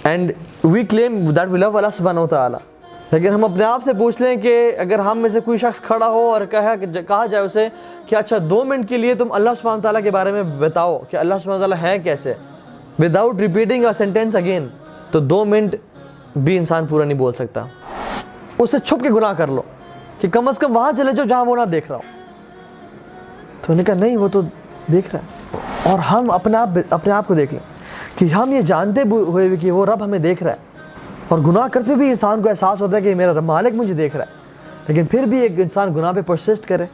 And we claim that we لو اللہ سبحانہ و تعالیٰ. لیکن ہم اپنے آپ سے پوچھ لیں کہ اگر ہم میں سے کوئی شخص کھڑا ہو اور کہا جائے اسے کہ اچھا 2 منٹ کے لیے تم اللہ سبحانہ تعالیٰ کے بارے میں بتاؤ کہ اللہ سبحانہ تعالیٰ ہے کیسے, without repeating a sentence again, تو 2 منٹ بھی انسان پورا نہیں بول سکتا. اس سے چھپ کے گناہ کر لو کہ کم از کم وہاں چلے جاؤ جہاں وہ نہ دیکھ رہا ہو. تو انہوں نے کہا نہیں وہ تو دیکھ رہا ہے. اور ہم اپنے آپ کو دیکھ لیں کہ ہم یہ جانتے ہوئے بھی کہ وہ رب ہمیں دیکھ رہا ہے, اور گناہ کرتے بھی انسان کو احساس ہوتا ہے کہ میرا رب مالک مجھے دیکھ رہا ہے, لیکن پھر بھی ایک انسان گناہ پہ پرسسٹ کرے.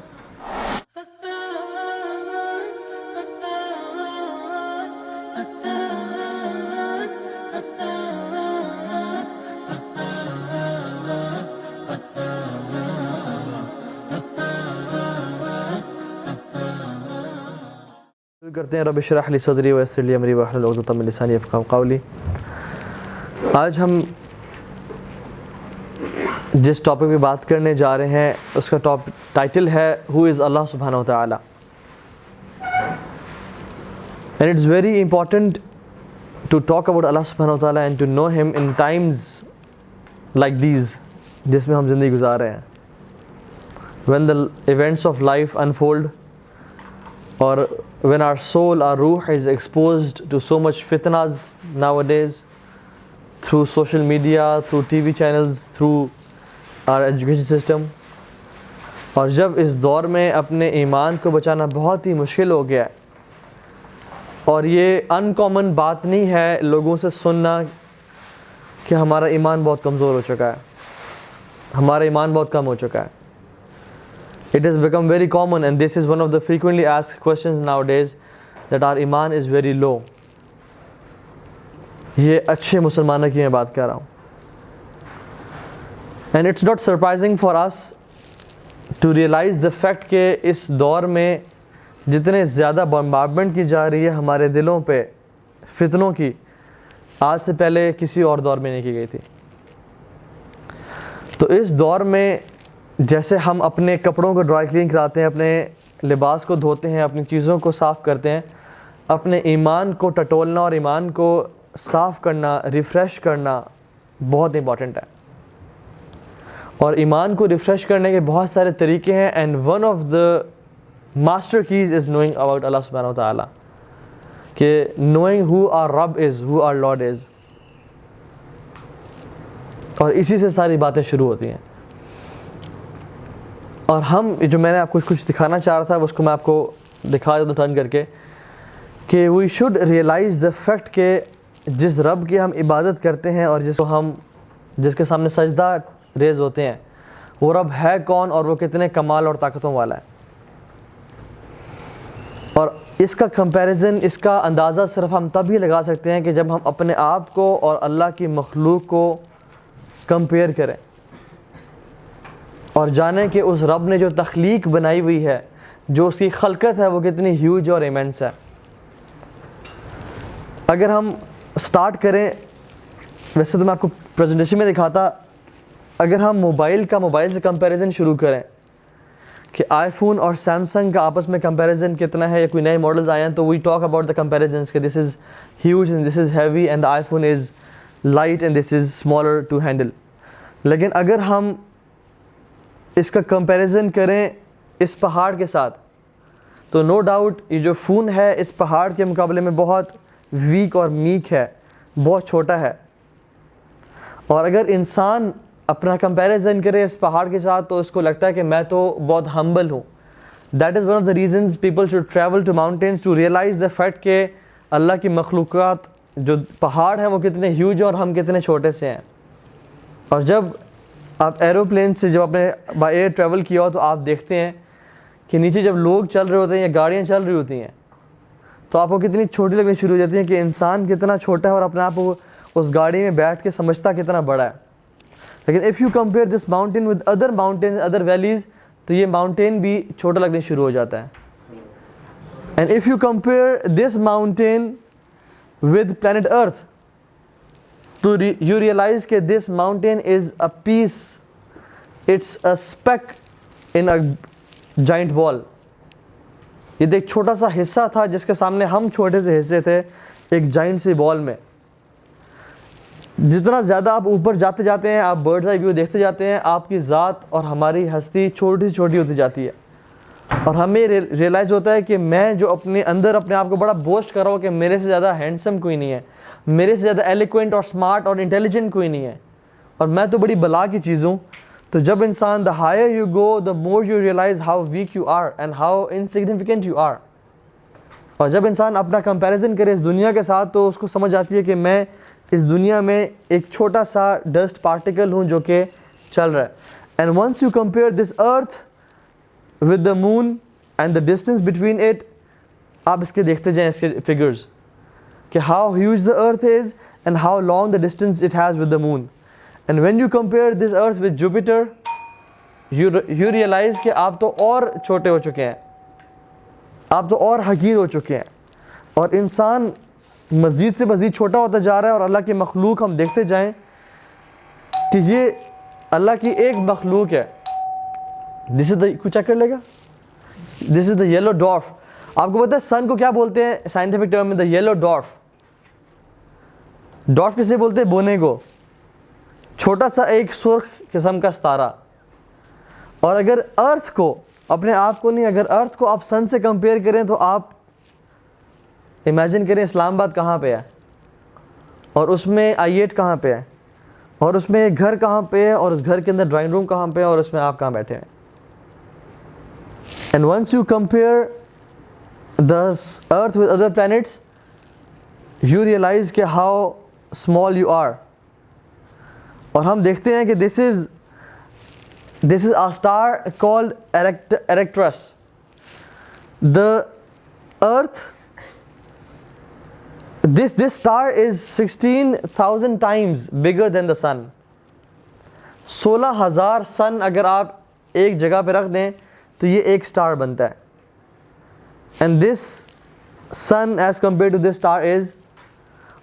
کرتے ہیں رب اشرح لی صدری ویسر لی امری واحلل عقدۃ من لسانی یفقہوا قولی. آج ہم جس ٹاپک پہ بات کرنے جا رہے ہیں اس کا ٹائٹل ہے ہو از اللہ سبحانہ و تعالیٰ. And it's very important to talk about اللہ سبحانہ و تعالیٰ اینڈ ٹو نو ہم ان ٹائمز لائک دیز جس میں ہم زندگی گزار رہے ہیں. when the events of life unfold, or when our soul, our ruh is exposed to so much fitnas nowadays, through social media, through TV channels, through our education system. اور جب اس دور میں اپنے ایمان کو بچانا بہت ہی مشکل ہو گیا ہے, اور یہ ان کامن بات نہیں ہے لوگوں سے سننا کہ ہمارا ایمان بہت کمزور ہو چکا ہے, ہمارا ایمان بہت کم ہو چکا ہے. It has become very common, and this is one of the frequently asked questions nowadays, that our iman is very low. یہ اچھے مسلمانوں کی میں بات کر رہا ہوں. And it's not surprising for us to realize the fact کہ اس دور میں جتنے زیادہ بمبارڈمنٹ کی جا رہی ہے ہمارے دلوں پہ فتنوں کی, آج سے پہلے کسی اور دور میں نہیں کی گئی تھی. تو اس دور میں جیسے ہم اپنے کپڑوں کو ڈرائی کلین کراتے ہیں, اپنے لباس کو دھوتے ہیں, اپنی چیزوں کو صاف کرتے ہیں, اپنے ایمان کو ٹٹولنا اور ایمان کو صاف کرنا, ریفریش کرنا بہت امپورٹنٹ ہے. اور ایمان کو ریفریش کرنے کے بہت سارے طریقے ہیں, and one of the master keys is knowing about اللہ سبحانہ و تعالیٰ, کہ نوئنگ ہو آر رب از, ہو آر لارڈ از. اور اسی سے ساری باتیں شروع ہوتی ہیں. اور ہم جو میں نے آپ کو کچھ دکھانا چاہ رہا تھا اس کو میں آپ کو دکھا دیتا ہوں ٹرن کر کے, کہ we should realize the fact کہ جس رب کی ہم عبادت کرتے ہیں اور جس کے سامنے سجدہ ریز ہوتے ہیں, وہ رب ہے کون اور وہ کتنے کمال اور طاقتوں والا ہے. اور اس کا کمپیریزن, اس کا اندازہ صرف ہم تب ہی لگا سکتے ہیں کہ جب ہم اپنے آپ کو اور اللہ کی مخلوق کو کمپیئر کریں اور جانیں کہ اس رب نے جو تخلیق بنائی ہوئی ہے, جو اس کی خلقت ہے, وہ کتنی ہیوج اور ایمنس ہے. اگر ہم سٹارٹ کریں, ویسے تو میں آپ کو پریزنٹیشن میں دکھاتا, اگر ہم موبائل سے کمپیریزن شروع کریں کہ آئی فون اور سیمسنگ کا آپس میں کمپیریزن کتنا ہے, یا کوئی نئے ماڈلز آئے ہیں, تو we talk about the comparisons کہ this is huge and this is heavy and iPhone is light and this is smaller to handle. لیکن اگر ہم اس کا کمپیریزن کریں اس پہاڑ کے ساتھ, تو نو ڈاؤٹ یہ جو فون ہے اس پہاڑ کے مقابلے میں بہت ویک اور میک ہے, بہت چھوٹا ہے. اور اگر انسان اپنا کمپیریزن کرے اس پہاڑ کے ساتھ تو اس کو لگتا ہے کہ میں تو بہت ہمبل ہوں. That is one of the reasons people should travel to mountains to realize the fact کہ اللہ کی مخلوقات جو پہاڑ ہیں وہ کتنے ہیوج اور ہم کتنے چھوٹے سے ہیں. اور جب آپ ایروپلین سے جب اپنے بائی ایئر ٹریول کیا ہو تو آپ دیکھتے ہیں کہ نیچے جب لوگ چل رہے ہوتے ہیں یا گاڑیاں چل رہی ہوتی ہیں تو آپ کو کتنی چھوٹی لگنی شروع ہو جاتی ہیں کہ انسان کتنا چھوٹا ہے اور اپنے آپ کو اس گاڑی میں بیٹھ کے سمجھتا کتنا بڑا ہے. لیکن if you compare this mountain with other mountain, other valleys, تو یہ ماؤنٹین بھی چھوٹا لگنے شروع ہو جاتا ہے. And if you compare this mountain with planet earth, تو you realize کہ this mountain is a piece, it's a speck in a giant ball. یہ ایک چھوٹا سا حصہ تھا جس کے سامنے ہم چھوٹے سے حصے تھے ایک جائنٹ سی بال میں. جتنا زیادہ آپ اوپر جاتے جاتے ہیں, آپ برڈز آئی ویو دیکھتے جاتے ہیں, آپ کی ذات اور ہماری ہستی چھوٹی سے چھوٹی ہوتی جاتی ہے, اور ہمیں ریئلائز ہوتا ہے کہ میں جو اپنے اندر اپنے آپ کو بڑا بوسٹ کر رہا ہوں کہ میرے سے زیادہ ہینڈسم کوئی نہیں ہے, میرے سے زیادہ ایلیکوینٹ اور اسمارٹ اور انٹیلیجنٹ کوئی نہیں ہے, اور میں تو بڑی بلا کی چیز ہوں. تو جب انسان the higher you go, the more you realize how weak you are and how insignificant you are. اور جب انسان اپنا کمپیریزن کرے اس دنیا کے ساتھ تو اس کو سمجھ آتی ہے کہ میں اس دنیا میں ایک چھوٹا سا ڈسٹ پارٹیکل ہوں جو کہ چل رہا ہے. And once you compare this earth with the moon and the distance between it, آپ اس کے دیکھتے جائیں اس کے فگرز کہ how huge the earth is and how long the distance it has with the moon. And when you compare this earth with Jupiter, you realize کہ آپ تو اور چھوٹے ہو چکے ہیں, آپ تو اور حقیر ہو چکے ہیں, اور انسان مزید سے مزید چھوٹا ہوتا جا رہا ہے. اور اللہ کی مخلوق ہم دیکھتے جائیں کہ یہ اللہ کی ایک مخلوق ہے. دس از دا, کچھ چیک کر لے گا, دس از دا یلو ڈوارف. آپ کو پتہ ہے سن کو کیا بولتے ہیں سائنٹیفک ٹرم میں؟ دا یلو ڈوارف. ڈوارف کسے بولتے ہیں؟ بونے کو, چھوٹا سا ایک سرخ قسم کا ستارہ. اور اگر ارتھ کو, اپنے آپ کو نہیں, اگر ارتھ کو آپ سن سے کمپیئر کریں تو آپ امیجن کریں اسلام آباد کہاں پہ ہے, اور اس میں I-8 کہاں پہ ہے, اور اس میں ایک گھر کہاں پہ ہے, اور اس گھر کے اندر ڈرائنگ روم کہاں پہ ہے, اور اس میں آپ کہاں بیٹھے ہیں. And once you compare the earth with other planets, you realize کہ ہاؤ اسمال یو آر. اور ہم دیکھتے ہیں کہ this is a star called Erectus. The earth, this star is 16,000 times bigger than the sun. 16,000 سن اگر آپ ایک جگہ پہ رکھ دیں تو یہ ایک سٹار بنتا ہے. And this sun as compared to this star is,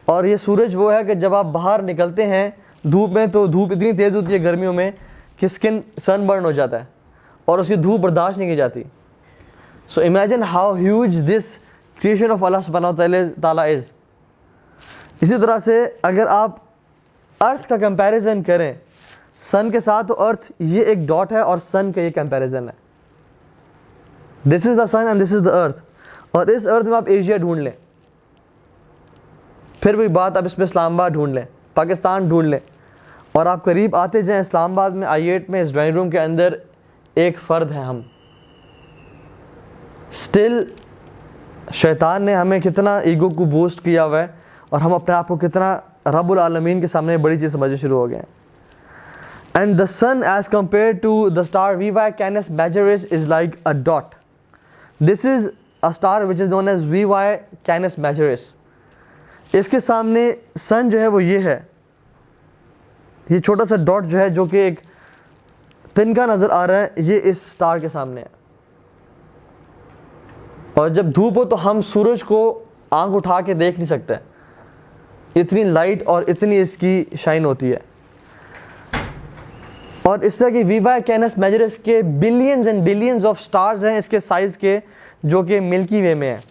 اور یہ سورج وہ ہے کہ جب آپ باہر نکلتے ہیں دھوپ میں تو دھوپ اتنی تیز ہوتی ہے گرمیوں میں کہ اسکن سن برن ہو جاتا ہے, اور اس کی دھوپ برداشت نہیں کی جاتی. So imagine how huge this creation of اللہ سبحانہ تعالیٰ از. اسی طرح سے اگر آپ ارتھ کا کمپیریزن کریں سن کے ساتھ تو ارتھ یہ ایک ڈاٹ ہے اور سن کا یہ کمپیریزن ہے. This is the sun and this از دا ارتھ. اور اس ارتھ میں آپ ایشیا ڈھونڈ لیں, پھر وہی بات آپ اس میں اسلام آباد ڈھونڈ لیں, پاکستان ڈھونڈ لیں, اور آپ قریب آتے جائیں اسلام آباد میں I-8 میں اس ڈرائنگ روم کے اندر ایک فرد ہے ہم. اسٹل شیطان نے ہمیں کتنا ایگو کو بوسٹ کیا ہوا ہے, اور ہم اپنے آپ کو کتنا رب العالمین کے سامنے بڑی چیز سمجھنے شروع ہو گئے ہیں. And the sun as compare to the star VY Canis Majoris is like a dot. This is a star which is known as VY Canis Majoris. اس کے سامنے سن جو ہے وہ یہ ہے, یہ چھوٹا سا ڈاٹ جو ہے جو کہ ایک تنکا نظر آ رہا ہے, یہ اس سٹار کے سامنے ہے. اور جب دھوپ ہو تو ہم سورج کو آنکھ اٹھا کے دیکھ نہیں سکتے, اتنی لائٹ اور اتنی اس کی شائن ہوتی ہے. اور اس طرح کی VY Canis Majoris کے billions and billions of stars ہیں اس کے سائز کے جو کہ ملکی وے میں ہیں.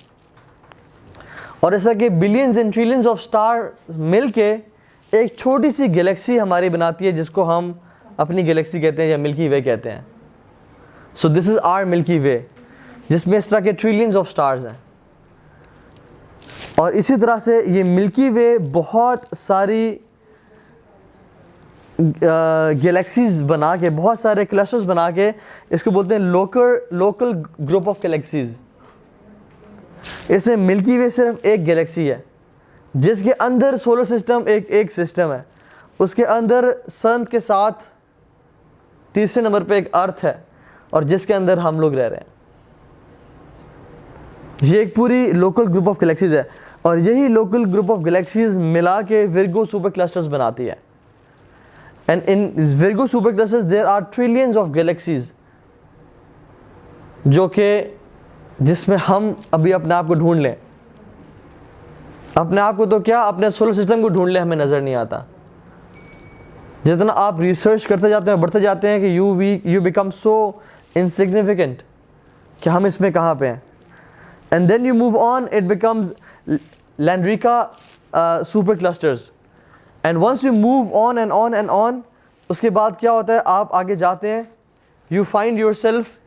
اور اس طرح کے billions and trillions of star مل کے ایک چھوٹی سی گلیکسی ہماری بناتی ہے جس کو ہم اپنی گلیکسی کہتے ہیں یا ملکی وے کہتے ہیں. سو دس از آر ملکی وے جس میں اس طرح کے ٹریلینز آف سٹارز ہیں. اور اسی طرح سے یہ ملکی وے بہت ساری گلیکسیز بنا کے, بہت سارے کلسٹرز بنا کے, اس کو بولتے ہیں لوکل گروپ آف گلیکسیز. اس میں ملکی وے صرف ایک گلیکسی ہے جس کے اندر سولر سسٹم ایک سسٹم ہے, اس کے اندر سن کے ساتھ تیسرے نمبر پہ ایک ارتھ ہے, اور جس کے اندر ہم لوگ رہ رہے ہیں. یہ ایک پوری لوکل گروپ آف گلیکسیز ہے, اور یہی لوکل گروپ آف گلیکسیز ملا کے ورگو سپر کلسٹرز بناتی ہے. And in Virgo super clusters there are trillions of galaxies جو کہ جس میں ہم ابھی اپنے آپ کو ڈھونڈ لیں. اپنے آپ کو تو کیا, اپنے سولر سسٹم کو ڈھونڈ لیں, ہمیں نظر نہیں آتا. جتنا آپ ریسرچ کرتے جاتے ہیں بڑھتے جاتے ہیں کہ یو بیکم سو انسگنیفیکنٹ کہ ہم اس میں کہاں پہ ہیں. And then you move on, it becomes Laniakea super clusters, and once you move on and on and on, اس کے بعد کیا ہوتا ہے, آپ آگے جاتے ہیں, you find yourself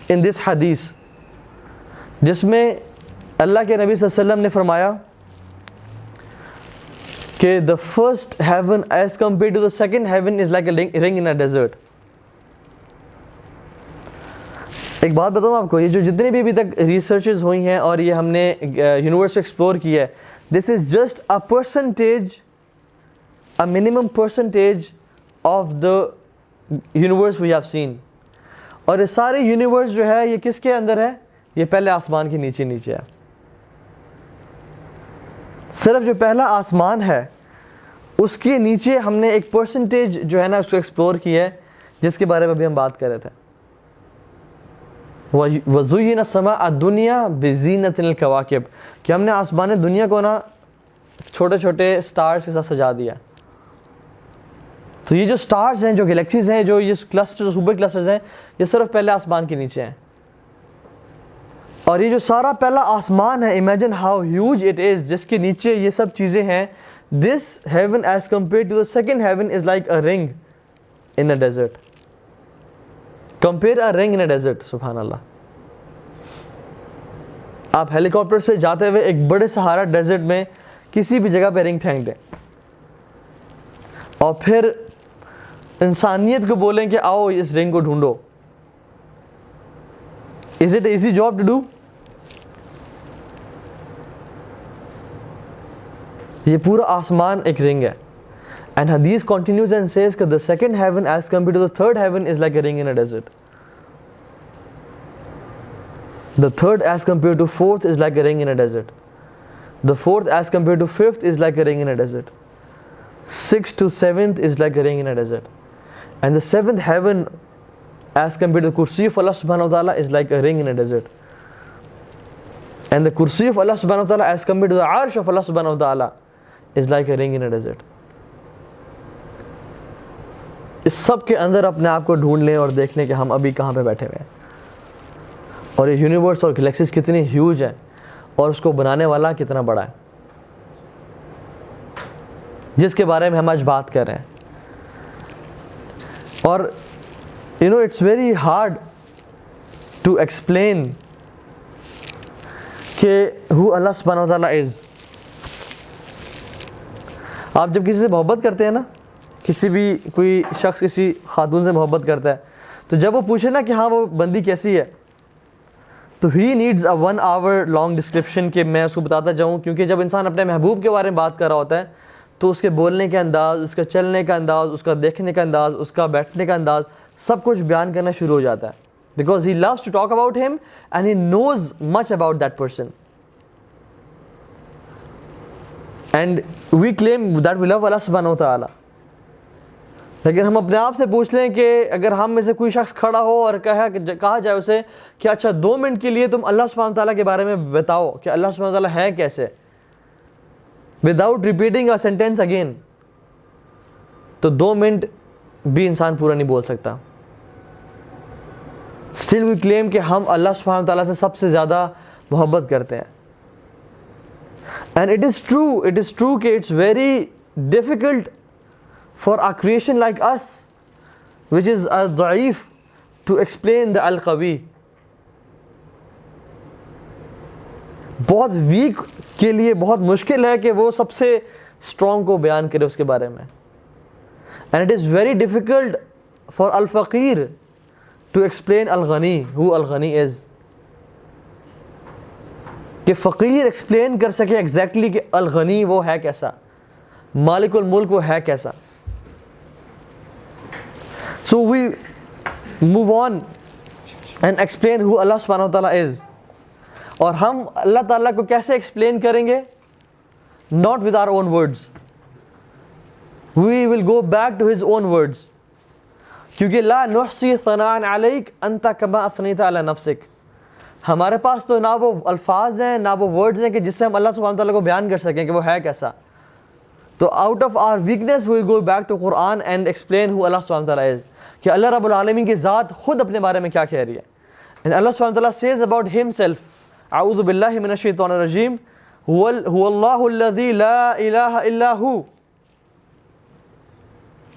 in this حدیث, جس میں اللہ کے نبی صلی اللہ علیہ وسلم نے فرمایا کہ the first heaven as compared to the second heaven is like a ring in a desert. ایک بات بتاؤں آپ کو, یہ جو جتنے بھی ابھی تک ریسرچز ہوئی ہیں اور یہ ہم نے یونیورس کو ایکسپلور کیا ہے, this is just a percentage, a minimum percentage of the universe we have seen. اور یہ سارے یونیورس جو ہے یہ کس کے اندر ہے؟ یہ پہلے آسمان کے نیچے نیچے ہے. صرف جو پہلا آسمان ہے اس کے نیچے ہم نے ایک پرسنٹیج جو ہے نا اس کو ایکسپلور کیا ہے, جس کے بارے میں ابھی ہم بات کر رہے تھے. وَزُيِّنَ السَّمَاءَ الدُّنْيَا بِزِينَةٍ الْكَوَاكِبِ, کہ ہم نے آسمان دنیا کو نا چھوٹے چھوٹے سٹارز کے ساتھ سجا دیا. تو یہ جو سٹارز ہیں, جو گلیکسیز ہیں, جو یہ کلسٹر سپر کلسٹرز ہیں, یہ صرف پہلے آسمان کے نیچے ہیں. اور یہ جو سارا پہلا آسمان ہے, imagine how huge it is, جس کے نیچے یہ سب چیزیں ہیں. This heaven as compare to the second heaven is like a ring in a desert. Compare a ring in a desert. سبحان اللہ. آپ ہیلی کاپٹر سے جاتے ہوئے ایک بڑے سہارا ڈیزرٹ میں کسی بھی جگہ پہ رنگ پھینک دیں, اور پھر انسانیت کو بولیں کہ آؤ اس رنگ کو ڈھونڈو. Is it an easy job to do? یہ پورا آسمان ایک رنگ ہے. And Hadith continues and says that the second heaven as compared to the third heaven is like a ring in a desert. The third as compared to fourth is like a ring in a desert. The fourth as compared to fifth is like a ring in a desert. Sixth to seventh is like a ring in a desert. And the seventh heaven as compared to the kursi of Allah subhanahu wa ta'ala is like a ring in a desert. And the kursi of Allah subhanahu wa ta'ala as compared to the arsh of Allah subhanahu wa ta'ala is like a ring in a desert. اس سب کے اندر اپنے آپ کو ڈھونڈ لیں اور دیکھ لیں کہ ہم ابھی کہاں پہ بیٹھے ہوئے ہیں, اور یہ یونیورس اور گلیکسیز کتنی ہیوج ہیں, اور اس کو بنانے والا کتنا بڑا ہے, جس کے بارے میں ہم آج بات کر رہے ہیں. اور you know it's very hard to explain کہ who Allah subhanahu wa ta'ala is. آپ جب کسی سے محبت کرتے ہیں نا, کسی بھی کوئی شخص کسی خاتون سے محبت کرتا ہے, تو جب وہ پوچھے نا کہ ہاں وہ بندی کیسی ہے, تو he needs a 1 hour long description کہ میں اس کو بتاتا جاؤں. کیونکہ جب انسان اپنے محبوب کے بارے میں بات کر رہا ہوتا ہے تو اس کے بولنے کا انداز, اس کا چلنے کا انداز, اس کا دیکھنے کا انداز, اس کا بیٹھنے کا انداز, سب کچھ بیان کرنا شروع ہو جاتا ہے. Because he loves to talk about him and he knows much about that person. And we claim that we love Allah subhanahu wa ta'ala. لیکن ہم اپنے آپ سے پوچھ لیں کہ اگر ہم میں سے کوئی شخص کھڑا ہو اور کہا جائے اسے کہ اچھا 2 منٹ کے لیے تم اللہ سبحانہ تعالیٰ کے بارے میں بتاؤ کہ اللہ سبحانہ تعالیٰ ہے کیسے, without repeating a sentence again, تو 2 منٹ بھی انسان پورا نہیں بول سکتا. Still we claim کہ ہم اللہ سبحانہ تعالیٰ سے سب سے زیادہ محبت کرتے ہیں. And it is true کہ it's very difficult for a creation like us, which is ضعیف, to explain the al-qawi. بہت ویک کے لیے بہت مشکل ہے کہ وہ سب سے اسٹرانگ کو بیان کرے اس کے بارے میں. And it is very difficult for al-faqir to explain al-ghani, who al-ghani is. کہ فقیر ایکسپلین کر سکے ایگزیکٹلی کہ الغنی وہ ہے کیسا, مالک الملک وہ ہے کیسا. So we move on and explain who Allah subhanahu wa ta'ala is. اور ہم اللہ تعالیٰ کو کیسے ایکسپلین کریں گے؟ Not with our own words. We will go back to his own words. کیونکہ لا نحصی ثناء علیک انت کما اثنیت علی نفسک. ہمارے پاس تو نہ وہ الفاظ ہیں نہ وہ ورڈز ہیں کہ جس سے ہم اللہ سبحانہ تعالیٰ کو بیان کر سکیں کہ وہ ہے کیسا. تو out of our weakness we go back to Quran and explain how اللہ سبحانہ تعالیٰ از, کہ اللہ رب العالمین کی ذات خود اپنے بارے میں کیا کہہ رہی ہے. اینڈ اللہ سبحانہ تعالیٰ سیز اباؤٹ ہمسیلف, اعوذ باللہ من الشیطان الرجیم, هو اللہ الذی لا الہ الا ہو،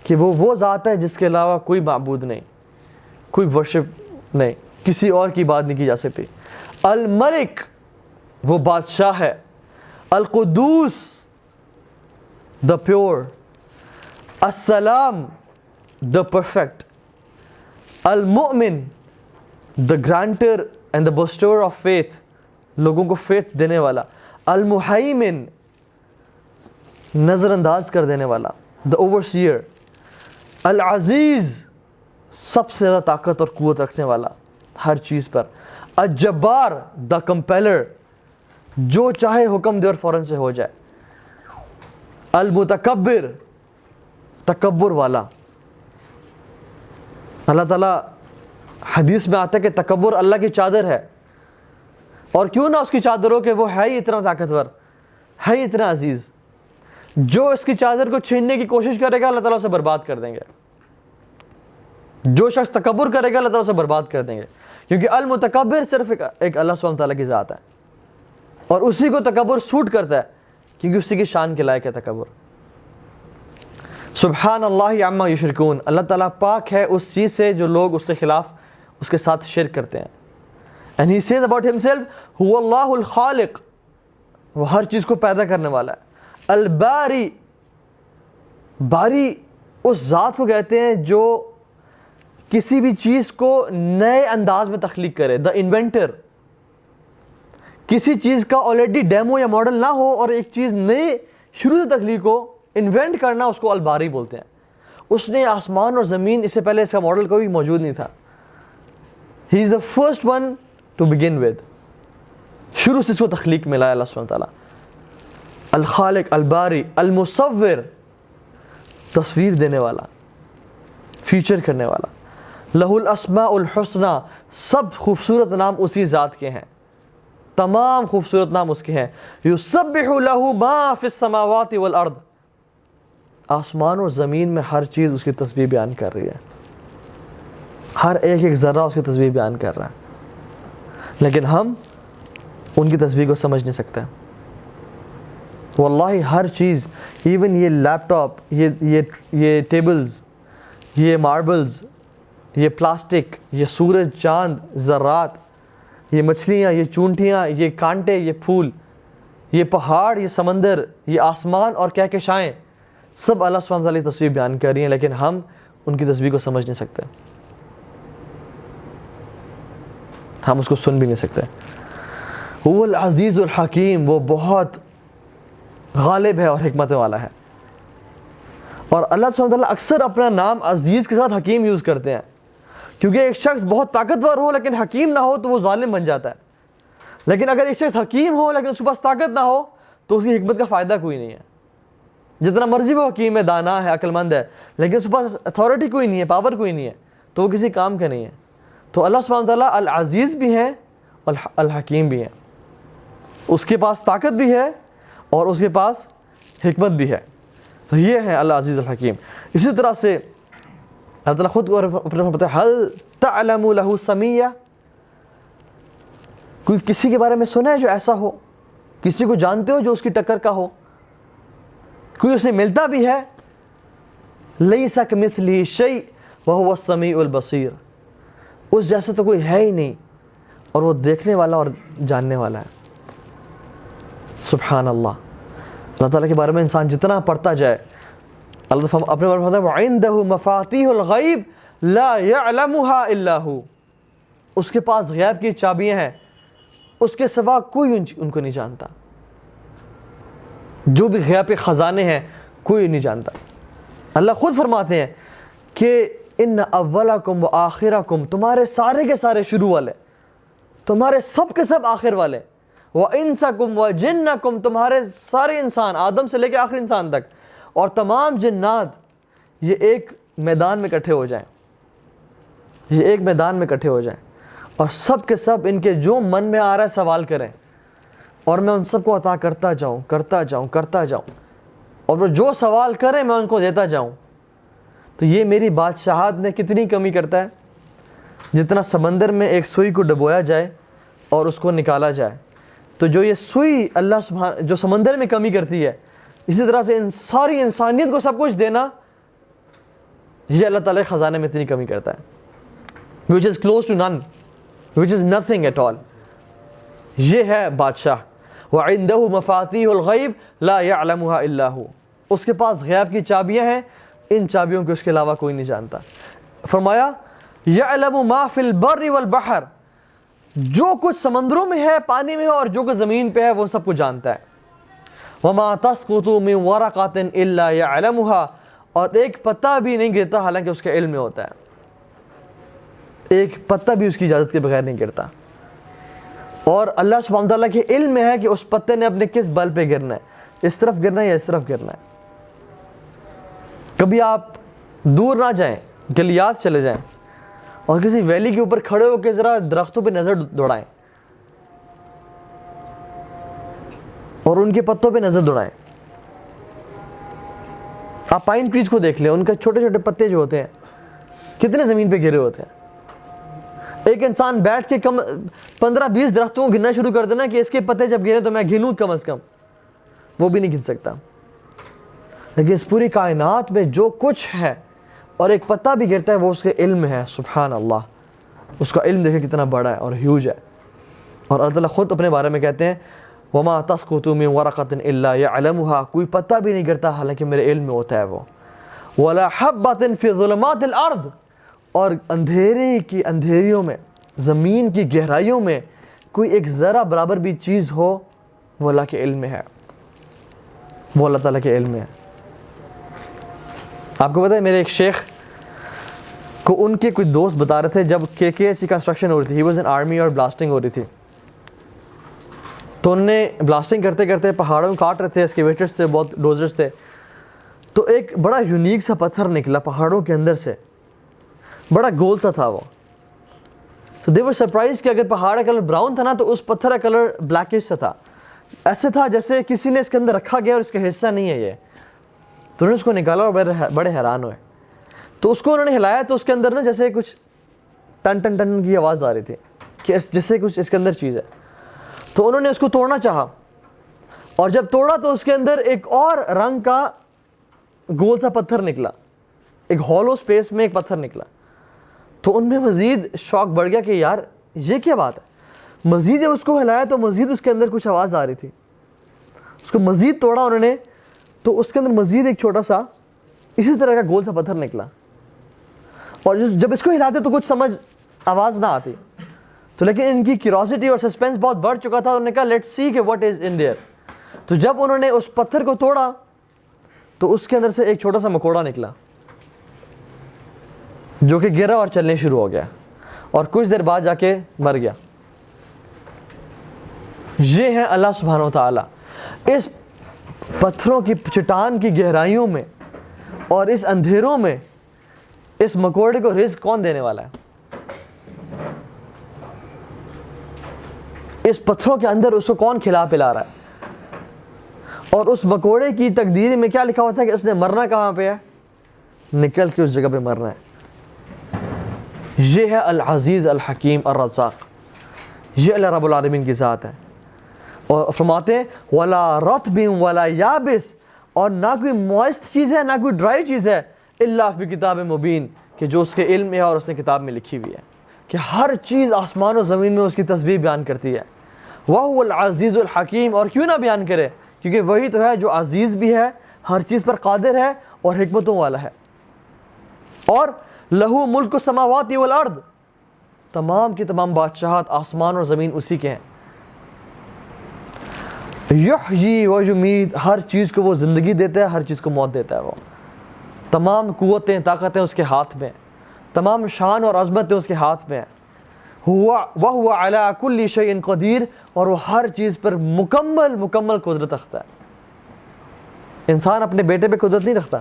کہ وہ ذات ہے جس کے علاوہ کوئی معبود نہیں، کوئی ورشپ نہیں، کسی اور کی بات نہیں کی جا سکتی۔ الملک، وہ بادشاہ ہے۔ القدوس، دا پیور۔ السلام، دا پرفیکٹ۔ المؤمن، دا granter and the بسٹور of faith, لوگوں کو فیتھ دینے والا۔ المہیمن، نظر انداز کر دینے والا، دا اوورسیئر۔ العزیز، سب سے زیادہ طاقت اور قوت رکھنے والا ہر چیز پر۔ الجبار، دا کمپیلر، جو چاہے حکم دے اور فوراً سے ہو جائے۔ المتکبر، تکبر والا۔ اللہ تعالیٰ حدیث میں آتا ہے کہ تکبر اللہ کی چادر ہے، اور کیوں نہ اس کی چادر ہو کہ وہ ہے ہی اتنا طاقتور، ہے ہی اتنا عزیز، جو اس کی چادر کو چھیننے کی کوشش کرے گا اللہ تعالیٰ اسے برباد کر دیں گے۔ جو شخص تکبر کرے گا اللہ تعالیٰ اسے برباد کر دیں گے، کیونکہ المتکبر صرف ایک اللہ سبحانہ تعالیٰ کی ذات ہے، اور اسی کو تکبر سوٹ کرتا ہے کیونکہ اسی کی شان کے لائق ہے تکبر۔ سبحان اللہ عما یشرکون، اللہ تعالیٰ پاک ہے اس چیز سے جو لوگ اس کے خلاف اس کے ساتھ شرک کرتے ہیں۔ And he says about himself, هو اللہ الخالق، وہ ہر چیز کو پیدا کرنے والا ہے۔ الباری، باری اس ذات کو کہتے ہیں جو کسی بھی چیز کو نئے انداز میں تخلیق کرے، دا انوینٹر۔ کسی چیز کا آلریڈی ڈیمو یا ماڈل نہ ہو اور ایک چیز نئے شروع سے تخلیق ہو، انوینٹ کرنا، اس کو الباری بولتے ہیں۔ اس نے آسمان اور زمین، اس سے پہلے اس کا ماڈل کوئی موجود نہیں تھا۔ He is the first one to begin with، شروع سے اس کو تخلیق ملا ہے اللہ سبحانہ تعالیٰ۔ الخالق، الباری، المصور، تصویر دینے والا، فیچر کرنے والا۔ لہ الاسماء الحسنی، سب خوبصورت نام اسی ذات کے ہیں، تمام خوبصورت نام اس کے ہیں۔ یسبح لہ ما فی السماوات والارض، آسمان اور زمین میں ہر چیز اس کی تسبیح بیان کر رہی ہے، ہر ایک ذرہ اس کی تسبیح بیان کر رہا ہے، لیکن ہم ان کی تسبیح کو سمجھ نہیں سکتے۔ واللہ ہر چیز، ایون یہ لیپ ٹاپ، یہ ٹیبلز، یہ ماربلز، یہ پلاسٹک، یہ سورج، چاند، ذرات، یہ مچھلیاں، یہ چونٹیاں، یہ کانٹے، یہ پھول، یہ پہاڑ، یہ سمندر، یہ آسمان اور کہکشائیں، سب اللہ سبحانہ تعالیٰ کی تسبیح بیان کر رہی ہیں، لیکن ہم ان کی تسبیح کو سمجھ نہیں سکتے، ہم اس کو سن بھی نہیں سکتے۔ هو العزیز الحکیم، وہ بہت غالب ہے اور حکمت والا ہے۔ اور اللہ سبحانہ تعالیٰ اکثر اپنا نام عزیز کے ساتھ حکیم یوز کرتے ہیں، کیونکہ ایک شخص بہت طاقتور ہو لیکن حکیم نہ ہو تو وہ ظالم بن جاتا ہے، لیکن اگر ایک شخص حکیم ہو لیکن اس کے پاس طاقت نہ ہو تو اس کی حکمت کا فائدہ کوئی نہیں ہے۔ جتنا مرضی وہ حکیم ہے، دانا ہے، عقل مند ہے، لیکن اس کے پاس اتھارٹی کوئی نہیں ہے، پاور کوئی نہیں ہے، تو وہ کسی کام کا نہیں ہے۔ تو اللہ سبحانہ تعالیٰ العزیز بھی ہیں اور الحکیم بھی ہیں، اس کے پاس طاقت بھی ہے اور اس کے پاس حکمت بھی ہے۔ تو یہ ہے اللہ عزیز الحکیم۔ اسی طرح سے اللہ تعالیٰ خود کو اپنے فرماتا ہے حل تعلم لہ سمیہ، کوئی کسی کے بارے میں سنا ہے جو ایسا ہو؟ کسی کو جانتے ہو جو اس کی ٹکر کا ہو؟ کوئی اسے ملتا بھی ہے؟ لیس کمثلہ شیء وہو السمیع البصیر، اس جیسا تو کوئی ہے ہی نہیں اور وہ دیکھنے والا اور جاننے والا ہے۔ سبحان اللہ، اللہ تعالیٰ کے بارے میں انسان جتنا پڑھتا جائے، اللہ تعالیٰ اپنے بارے میں فرماتا ہے وَعِندَهُ مَفَاتِيحُ الْغَيْبِ لَا يَعْلَمُهَا إِلَّا هُ، اس کے پاس غیب کی چابیاں ہیں، اس کے سوا کوئی ان کو نہیں جانتا، جو بھی غیب کے خزانے ہیں کوئی نہیں جانتا۔ اللہ خود فرماتے ہیں کہ ان اولکم و آخرکم، تمہارے سارے کے سارے شروع والے، تمہارے سب کے سب آخر والے، و انسکم و جنکم، تمہارے سارے انسان آدم سے لے کے آخری انسان تک، اور تمام جنات، یہ ایک میدان میں اکٹھے ہو جائیں، یہ ایک میدان میں اکٹھے ہو جائیں اور سب کے سب ان کے جو من میں آ رہا ہے سوال کریں، اور میں ان سب کو عطا کرتا جاؤں کرتا جاؤں کرتا جاؤں، اور وہ جو سوال کریں میں ان کو دیتا جاؤں، تو یہ میری بادشاہت میں کتنی کمی کرتا ہے؟ جتنا سمندر میں ایک سوئی کو ڈبویا جائے اور اس کو نکالا جائے تو جو یہ سوئی اللہ سبحانہ جو سمندر میں کمی کرتی ہے، اسی طرح سے ساری انسانیت کو سب کچھ دینا، یہ اللہ تعالیٰ کے خزانے میں اتنی کمی کرتا ہے، which is close to none, which is nothing at all. یہ ہے بادشاہ. وَعِنْدَهُ مَفَاتِيحُ الْغَيْبِ لَا يَعْلَمُهَا إِلَّا هُوَ. اس کے پاس غیب کی چابیاں ہیں، ان چابیوں کو اس کے علاوہ کوئی نہیں جانتا. فرمایا يَعْلَمُ مَا فِي الْبَرِّ وَالْبَحْرِ، جو کچھ سمندروں میں ہے، پانی میں ہے، اور جو کچھ زمین پہ ہے، وہ سب کچھ جانتا ہے. وَمَا تَسْقُطُ مِنْ وَرَقَةٍ إِلَّا يَعْلَمُهَا، اور ایک پتا بھی نہیں گرتا حالانکہ اس کے علم میں ہوتا ہے. ایک پتا بھی اس کی اجازت کے بغیر نہیں گرتا. اور اللہ سبحانہ تعالیٰ کے علم میں ہے کہ اس پتے نے اپنے کس بل پہ گرنا ہے، اس طرف گرنا ہے یا اس طرف گرنا ہے. کبھی آپ دور نہ جائیں، گلیات چلے جائیں اور کسی ویلی کے اوپر کھڑے ہو کے ذرا درختوں پہ نظر دوڑائیں اور ان کے پتوں پہ نظر دوڑائیں. آپ پائن ٹریز کو دیکھ لیں، ان کے چھوٹے چھوٹے پتے جو ہوتے ہیں کتنے زمین پہ گرے ہوتے ہیں. ایک انسان بیٹھ کے 15-20 درختوں کو گننا شروع کر دینا کہ اس کے پتے جب گرے تو میں گنوں کم از کم، وہ بھی نہیں گن سکتا. لیکن اس پوری کائنات میں جو کچھ ہے اور ایک پتا بھی گرتا ہے وہ اس کے علم میں ہے. سبحان اللہ، اس کا علم دیکھیں کتنا بڑا ہے اور ہیوج ہے. اور اللہ تعالیٰ خود اپنے بارے میں کہتے ہیں وَمَا تَسْقُطُ مِنْ وَرَقَةٍ إِلَّا يَعْلَمُهَا، کوئی پتا بھی نہیں گرتا حالانکہ میرے علم میں ہوتا ہے وہ. وَلَا حَبَّةٍ فِي ظُلُمَاتِ الْأَرْضِ، اور اندھیریوں میں، زمین کی گہرائیوں میں کوئی ایک ذرہ برابر بھی چیز ہو، وہ اللہ کے علم میں ہے، وہ اللہ تعالیٰ کے علم میں ہے. آپ کو پتہ ہے میرے ایک شیخ کو ان کے کوئی دوست بتا رہے تھے جب KKH کی کنسٹرکشن ہو رہی تھی، ہی واز ان آرمی اور بلاسٹنگ ہو رہی تھی، تو انہوں نے بلاسٹنگ کرتے کرتے پہاڑوں میں کاٹ رہے تھے، ایکسکیویٹرز تھے، بہت ڈوزرز تھے، تو ایک بڑا یونیک سا پتھر نکلا پہاڑوں کے اندر سے، بڑا گول سا تھا وہ. تو دے ور سرپرائز کہ اگر پہاڑ کا کلر براؤن تھا نا تو اس پتھر کا کلر بلیکش سا تھا، ایسے تھا جیسے کسی نے اس کے اندر رکھا گیا اور اس کا حصہ نہیں ہے یہ. تو انہوں نے اس کو نکالا اور بڑے حیران ہوئے. تو اس کو انہوں نے ہلایا تو اس کے اندر نا جیسے کچھ ٹن ٹن ٹن کی آواز آ رہی تھی کہ جیسے کچھ اس کے اندر چیز ہے. تو انہوں نے اس کو توڑنا چاہا اور جب توڑا تو اس کے اندر ایک اور رنگ کا گول سا پتھر نکلا، ایک ہالو سپیس میں ایک پتھر نکلا. تو ان میں مزید شوق بڑھ گیا کہ یار یہ کیا بات ہے. مزید جب اس کو ہلایا تو مزید اس کے اندر کچھ آواز آ رہی تھی. اس کو مزید توڑا انہوں نے تو اس کے اندر مزید ایک چھوٹا سا اسی طرح کا گول سا پتھر نکلا. اور جب اس کو ہلاتے تو کچھ سمجھ آواز نہ آتی، تو لیکن ان کی کیوریوسٹی اور سسپینس بہت بڑھ چکا تھا. انہوں نے کہا لیٹس سی کہ واٹ از ان دیئر. تو جب انہوں نے اس پتھر کو توڑا تو اس کے اندر سے ایک چھوٹا سا مکوڑا نکلا جو کہ گرا اور چلنے شروع ہو گیا اور کچھ دیر بعد جا کے مر گیا. یہ ہے اللہ سبحانہ و تعالیٰ. اس پتھروں کی چٹان کی گہرائیوں میں اور اس اندھیروں میں اس مکوڑے کو رزق کون دینے والا ہے؟ اس پتھروں کے اندر اس کو کون کھلا پلا رہا ہے؟ اور اس مکوڑے کی تقدیر میں کیا لکھا ہوا تھا کہ اس نے مرنا کہاں پہ ہے؟ نکل کے اس جگہ پہ مرنا ہے. یہ ہے العزیز الحکیم الرزاق، یہ اللہ رب العالمین کی ذات ہے. اور فرماتے ہیں وَلَا رَطْبٍ وَلَا يَابِسٍ، اور نہ کوئی موئسٹ چیز ہے نہ کوئی ڈرائی چیز ہے، الا فی کتاب مبین، کہ جو اس کے علم میں ہے اور اس نے کتاب میں لکھی ہوئی ہے. کہ ہر چیز آسمان و زمین میں اس کی تسبیح بیان کرتی ہے. وَهُوَ الْعَزِيزُ الْحَكِيمُ، اور کیوں نہ بیان کرے، کیونکہ وہی تو ہے جو عزیز بھی ہے، ہر چیز پر قادر ہے اور حکمتوں والا ہے. اور لہو ملک السماوات والارض، تمام کی تمام بادشاہت آسمان اور زمین اسی کے ہیں. یحیی و یمیت، ہر چیز کو وہ زندگی دیتا ہے، ہر چیز کو موت دیتا ہے. وہ تمام قوتیں طاقتیں اس کے ہاتھ میں، تمام شان اور عظمتیں اس کے ہاتھ میں ہیں. وَهُوَ عَلَىٰ كُلِّ شَيْءٍ قدیر، اور وہ ہر چیز پر مکمل قدرت رکھتا ہے. انسان اپنے بیٹے پہ قدرت نہیں رکھتا،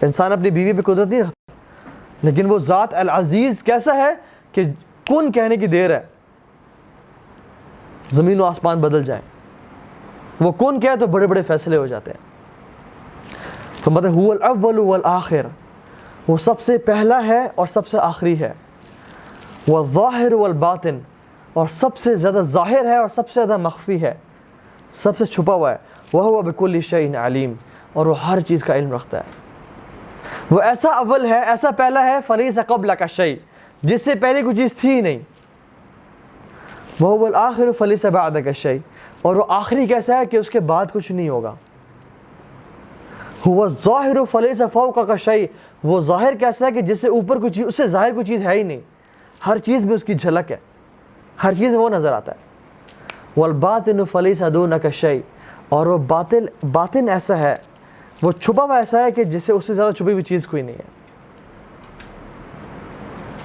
انسان اپنی بیوی پہ قدرت نہیں رکھتا، لیکن وہ ذات العزیز کیسا ہے کہ کن کہنے کی دیر ہے زمین و آسمان بدل جائیں. وہ کن کہے تو بڑے بڑے فیصلے ہو جاتے ہیں. تو مطلب هو الاول والآخر، وہ سب سے پہلا ہے اور سب سے آخری ہے. والظاہر والباطن، اور سب سے زیادہ ظاہر ہے اور سب سے زیادہ مخفی ہے, سب سے چھپا ہوا ہے. وَهُوَ بِكُلِّ شَيْءٍ عَلِيمٌ, اور وہ ہر چیز کا علم رکھتا ہے. وہ ایسا اول ہے, ایسا پہلا ہے, فَلَيْسَ قَبْلَكَ شَيْءٌ, جس سے پہلے کوئی چیز تھی ہی نہیں. وَهُوَ الْآخِرُ فَلَيْسَ بَعْدَكَ شَيْءٌ, اور وہ آخری کیسا ہے کہ اس کے بعد کچھ نہیں ہوگا. هُوَ الظَّاهِرُ فَلَيْسَ فَوْقَكَ شَيْءٌ, وہ ظاہر کیسا ہے کہ جس سے اوپر کوئی چیز, اس سے ظاہر کوئی چیز ہے ہی نہیں, ہر چیز میں اس کی جھلک ہے, ہر چیز میں وہ نظر آتا ہے. وَالْبَاطِنُ فَلَيْسَ دُونَكَ شَيْءٌ, اور وہ باطن ایسا ہے, وہ چھپا ہوا ایسا ہے کہ جس سے اس سے زیادہ چھپی ہوئی چیز کوئی نہیں ہے.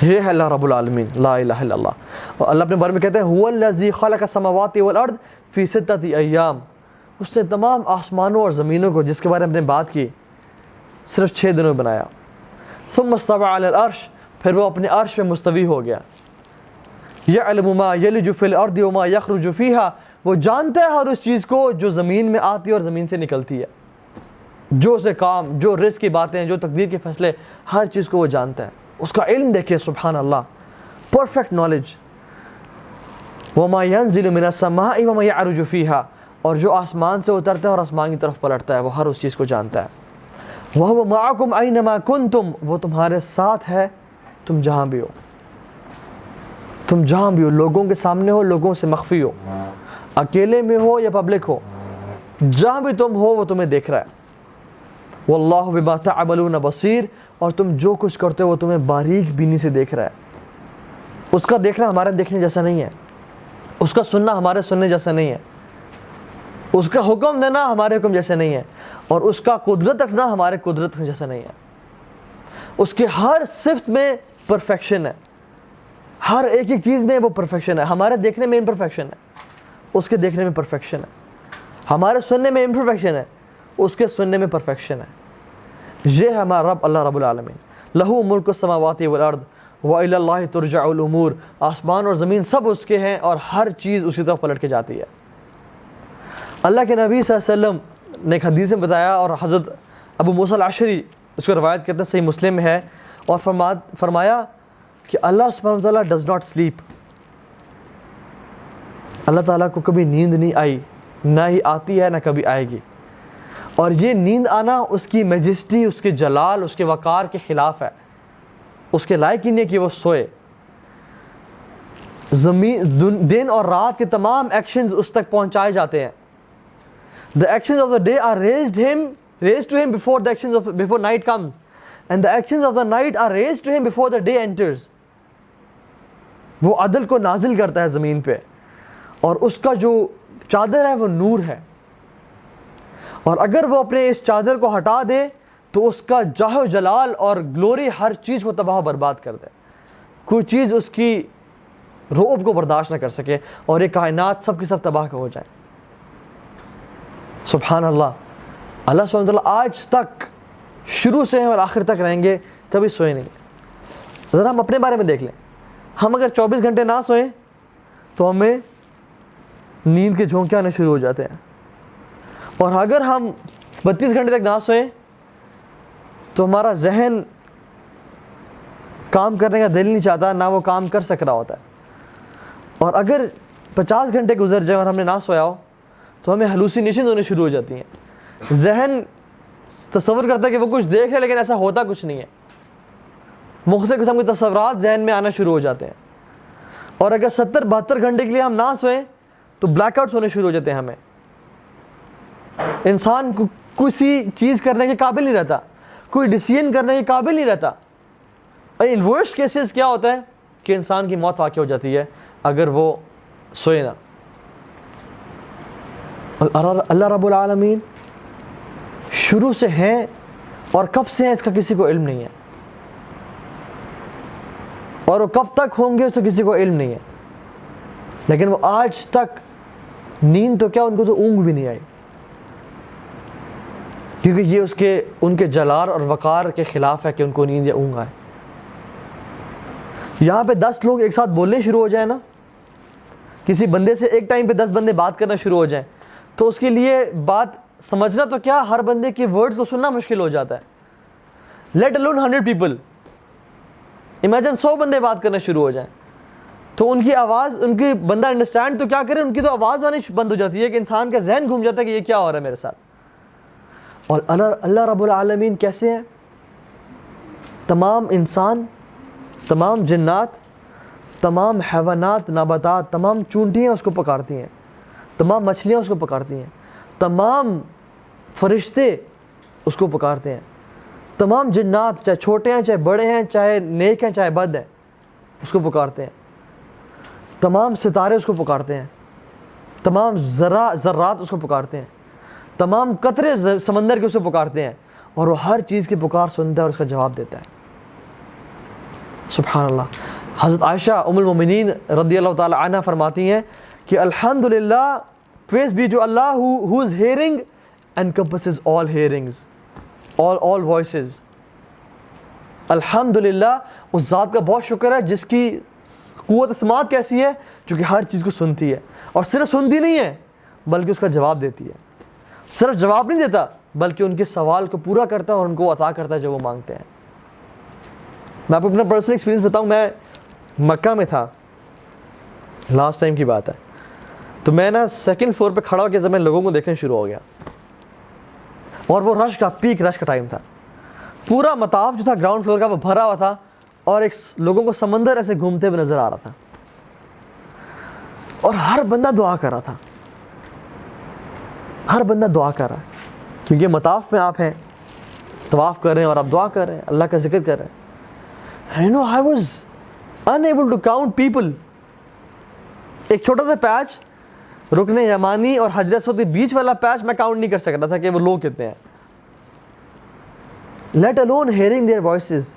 یہ ہے اللہ رب العالمین, لا الہ الا اللہ. اور اللہ اپنے بارے میں کہتے ہیں هُوَ الَّذِي خَلَقَ السَّمَاوَاتِ وَالْأَرْضَ فِي سِتَّةِ أَيَّامٍ, اس نے تمام آسمانوں اور زمینوں کو, جس کے بارے میں ہم نے بات کی, صرف 6 دنوں میں بنایا. ثُمَّ اسْتَوَىٰ عَلَى الْعَرْشِ, پھر وہ اپنے عرش پہ مستوی ہو گیا. يَعْلَمُ مَا يَلِجُ فِي الْأَرْضِ وَمَا يَخْرُجُ فِيهَا, وہ جانتا ہے ہر اس چیز کو جو زمین میں آتی ہے اور زمین سے نکلتی ہے, جو اسے کام, جو رزق کی باتیں, جو تقدیر کے فیصلے, ہر چیز کو وہ جانتا ہے. اس کا علم دیکھیں, سبحان اللہ, پرفیکٹ نالج. وَمَا يَنزِلُ مِنَ السَّمَاءِ وَمَا يَعْرُجُ فِيهَا, اور جو آسمان سے اترتا ہے اور آسمان کی طرف پلٹتا ہے, وہ ہر اس چیز کو جانتا ہے. وَهُوَ مَعَكُمْ أَيْنَمَا كُنْتُمْ, وہ تمہارے ساتھ ہے تم جہاں بھی ہو, تم جہاں بھی ہو, لوگوں کے سامنے ہو, لوگوں سے مخفی ہو, اکیلے میں ہو یا پبلک ہو, جہاں بھی تم ہو وہ تمہیں دیکھ رہا ہے. وَاللَّهُ بِمَا تَعْمَلُونَ بَصِيرٌ, اور تم جو کچھ کرتے ہو وہ تمہیں باریک بینی سے دیکھ رہا ہے. اس کا دیکھنا ہمارے دیکھنے جیسا نہیں ہے, اس کا سننا ہمارے سننے جیسا نہیں ہے, اس کا حکم دینا ہمارے حکم جیسے نہیں ہے, اور اس کا قدرت رکھنا ہمارے قدرت جیسا نہیں ہے. اس کے ہر صفت میں پرفیکشن ہے, ہر ایک چیز میں وہ پرفیکشن ہے. ہمارے دیکھنے میں امپرفیکشن ہے, اس کے دیکھنے میں پرفیکشن ہے. ہمارے سننے میں امپرفیکشن ہے, اس کے سننے میں پرفیکشن ہے. یہ ہے ہمارا رب اللہ رب العالمین. لہو ملک السماوات والارض وإلی اللہ ترجع الامور, آسمان اور زمین سب اس کے ہیں اور ہر چیز اسی طرف پلٹ کے جاتی ہے. اللہ کے نبی صلی اللہ علیہ وسلم نے ایک حدیث میں بتایا, اور حضرت ابو موسیٰ الاشعری اس کو روایت کرتے ہیں, صحیح مسلم میں ہے, اور فرمایا کہ اللہ سبحانہ وتعالیٰ ڈز ناٹ سلیپ, اللہ تعالیٰ کو کبھی نیند نہیں آئی, نہ ہی آتی ہے, نہ کبھی آئے گی. اور یہ نیند آنا اس کی میجسٹی, اس کے جلال, اس کے وقار کے خلاف ہے. اس کے لائق ہی نہیں کہ وہ سوئے. دن اور رات کے تمام ایکشنز اس تک پہنچائے جاتے ہیں. The actions of the day are raised to him before the actions before night comes, and the actions of the night are raised to him before the day enters. وہ عدل کو نازل کرتا ہے زمین پہ, اور اس کا جو چادر ہے وہ نور ہے, اور اگر وہ اپنے اس چادر کو ہٹا دے تو اس کا جاہ و جلال اور گلوری ہر چیز کو تباہ و برباد کر دے. کوئی چیز اس کی رعب کو برداشت نہ کر سکے, اور یہ کائنات سب کی سب تباہ ہو جائے. سبحان اللہ. اللہ سبحانہ وتعالیٰ آج تک شروع سے اور آخر تک رہیں گے, کبھی سوئے نہیں. ذرا ہم اپنے بارے میں دیکھ لیں, ہم اگر 24 گھنٹے نہ سوئیں تو ہمیں نیند کے جھونکے آنے شروع ہو جاتے ہیں, اور اگر ہم 32 گھنٹے تک نہ سوئیں تو ہمارا ذہن کام کرنے کا دل نہیں چاہتا, نہ وہ کام کر سک رہا ہوتا ہے. اور اگر 50 گھنٹے گزر جائیں اور ہم نے نہ سویا ہو تو ہمیں ہلوسینیشنز ہونے شروع ہو جاتی ہیں. ذہن تصور کرتا ہے کہ وہ کچھ دیکھ ہے, لیکن ایسا ہوتا کچھ نہیں ہے. مختلف قسم کے تصورات ذہن میں آنا شروع ہو جاتے ہیں. اور اگر 70-72 گھنٹے کے لیے ہم نہ سوئیں تو بلیک آؤٹس ہونے شروع ہو جاتے ہیں. ہمیں انسان کسی چیز کرنے کے قابل نہیں رہتا, کوئی ڈیسیژن کرنے کے قابل نہیں رہتا. ان ورسٹ کیسز کیا ہوتا ہے کہ انسان کی موت واقع ہو جاتی ہے اگر وہ سوئے نہ. اللہ رب العالمین شروع سے ہیں, اور کب سے ہیں اس کا کسی کو علم نہیں ہے, اور وہ کب تک ہوں گے اس کا کسی کو علم نہیں ہے. لیکن وہ آج تک نیند تو کیا, ان کو تو اونگ بھی نہیں آئی, کیونکہ یہ ان کے جلال اور وقار کے خلاف ہے کہ ان کو نیند یا اونگ آئے. یہاں پہ 10 لوگ ایک ساتھ بولنے شروع ہو جائیں نا, کسی بندے سے ایک ٹائم پہ 10 بندے بات کرنا شروع ہو جائیں, تو اس کے لیے بات سمجھنا تو کیا, ہر بندے کے ورڈز کو سننا مشکل ہو جاتا ہے. لیٹ الون 100 پیپل, امیجن 100 بندے بات کرنا شروع ہو جائیں تو ان کی آواز، ان کی بندہ انڈرسٹینڈ تو کیا کرے، ان کی تو آواز آنی بند ہو جاتی ہے کہ انسان کا ذہن گھوم جاتا ہے کہ یہ کیا ہو رہا ہے میرے ساتھ. اور اللہ رب العالمین کیسے ہیں؟ تمام انسان، تمام جنات، تمام حیوانات، نباتات، تمام چونٹیاں اس کو پکارتی ہیں، تمام مچھلیاں اس کو پکارتی ہیں، تمام فرشتے اس کو پکارتے ہیں، تمام جنات چاہے چھوٹے ہیں چاہے بڑے ہیں، چاہے نیک ہیں چاہے بد ہیں، اس کو پکارتے ہیں، تمام ستارے اس کو پکارتے ہیں، تمام ذرات اس کو پکارتے ہیں، تمام قطرے سمندر کے اس کو پکارتے ہیں، اور وہ ہر چیز کی پکار سنتا ہے اور اس کا جواب دیتا ہے. سبحان اللہ. حضرت عائشہ ام المومنین رضی اللہ تعالی عنہ فرماتی ہیں کہ الحمدللہ، praise be to Allah whose hearing encompasses all hearings, all voices. الحمدللہ، اس ذات کا بہت شکر ہے جس کی قوت سماعت کیسی ہے، جو کہ ہر چیز کو سنتی ہے، اور صرف سنتی نہیں ہے بلکہ اس کا جواب دیتی ہے. صرف جواب نہیں دیتا بلکہ ان کے سوال کو پورا کرتا ہے اور ان کو عطا کرتا ہے جو وہ مانگتے ہیں. میں آپ کو اپنا پرسنل ایکسپیرینس بتاؤں. میں مکہ میں تھا، لاسٹ ٹائم کی بات ہے. تو میں نا سیکنڈ فلور پہ کھڑا ہو کے میں لوگوں کو دیکھنا شروع ہو گیا، اور وہ رش کا پیک رش کا ٹائم تھا. پورا مطاف جو تھا گراؤنڈ فلور کا وہ بھرا ہوا تھا، اور ایک لوگوں کو سمندر ایسے گھومتے ہوئے نظر آ رہا تھا، اور ہر بندہ دعا کر رہا تھا، ہر بندہ دعا کر رہا ہے، کیونکہ مطاف میں آپ ہیں، طواف کر رہے ہیں اور آپ دعا کر رہے ہیں، اللہ کا ذکر کر رہے ہیں. You know, I was unable to count people. ایک چھوٹا سا پیچ، رکن یمانی اور حجر اسود کے بیچ والا پیچ میں کاؤنٹ نہیں کر سکتا تھا کہ وہ لوگ کتنے ہیں. Let alone hearing their voices.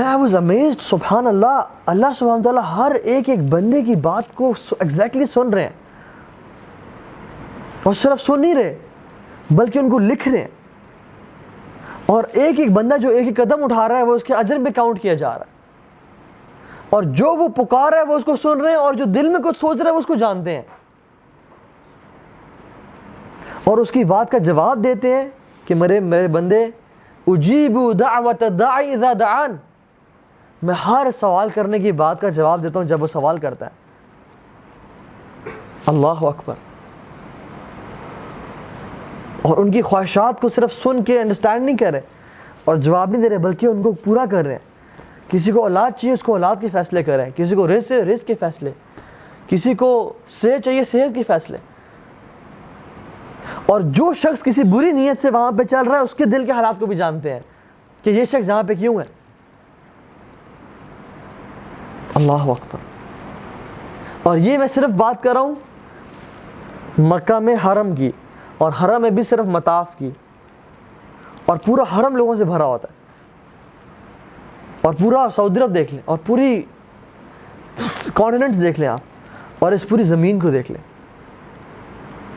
I was amazed. سبحان اللہ، اللہ سبحانہ تعالیٰ ہر ایک بندے کی بات کو ایگزیکٹلی سن رہے ہیں، اور صرف سن نہیں رہے بلکہ ان کو لکھ رہے ہیں. اور ایک بندہ جو ایک قدم اٹھا رہا ہے وہ اس کے اجر میں کاؤنٹ کیا جا رہا ہے، اور جو وہ پکار ہے وہ اس کو سن رہے ہیں، اور جو دل میں کچھ سوچ رہا ہے وہ اس کو جانتے ہیں، اور اس کی بات کا جواب دیتے ہیں کہ میرے بندے، اجیب دعوت الداعی اذا دعان، میں ہر سوال کرنے کی بات کا جواب دیتا ہوں جب وہ سوال کرتا ہے. اللہ اکبر. اور ان کی خواہشات کو صرف سن کے انڈرسٹینڈ نہیں کر رہے اور جواب نہیں دے رہے بلکہ ان کو پورا کر رہے ہیں. کسی کو اولاد چاہیے اس کو اولاد کے فیصلے کر رہے ہیں، کسی کو رزق کے فیصلے، کسی کو صحت چاہیے صحت کے فیصلے. اور جو شخص کسی بری نیت سے وہاں پہ چل رہا ہے اس کے دل کے حالات کو بھی جانتے ہیں کہ یہ شخص یہاں پہ کیوں ہے. اللہ اکبر. اور یہ میں صرف بات کر رہا ہوں مکہ میں حرم کی، اور حرم میں بھی صرف مطاف کی، اور پورا حرم لوگوں سے بھرا ہوتا ہے، اور پورا سعودی عرب دیکھ لیں، اور پوری کانٹیننٹس دیکھ لیں آپ، اور اس پوری زمین کو دیکھ لیں.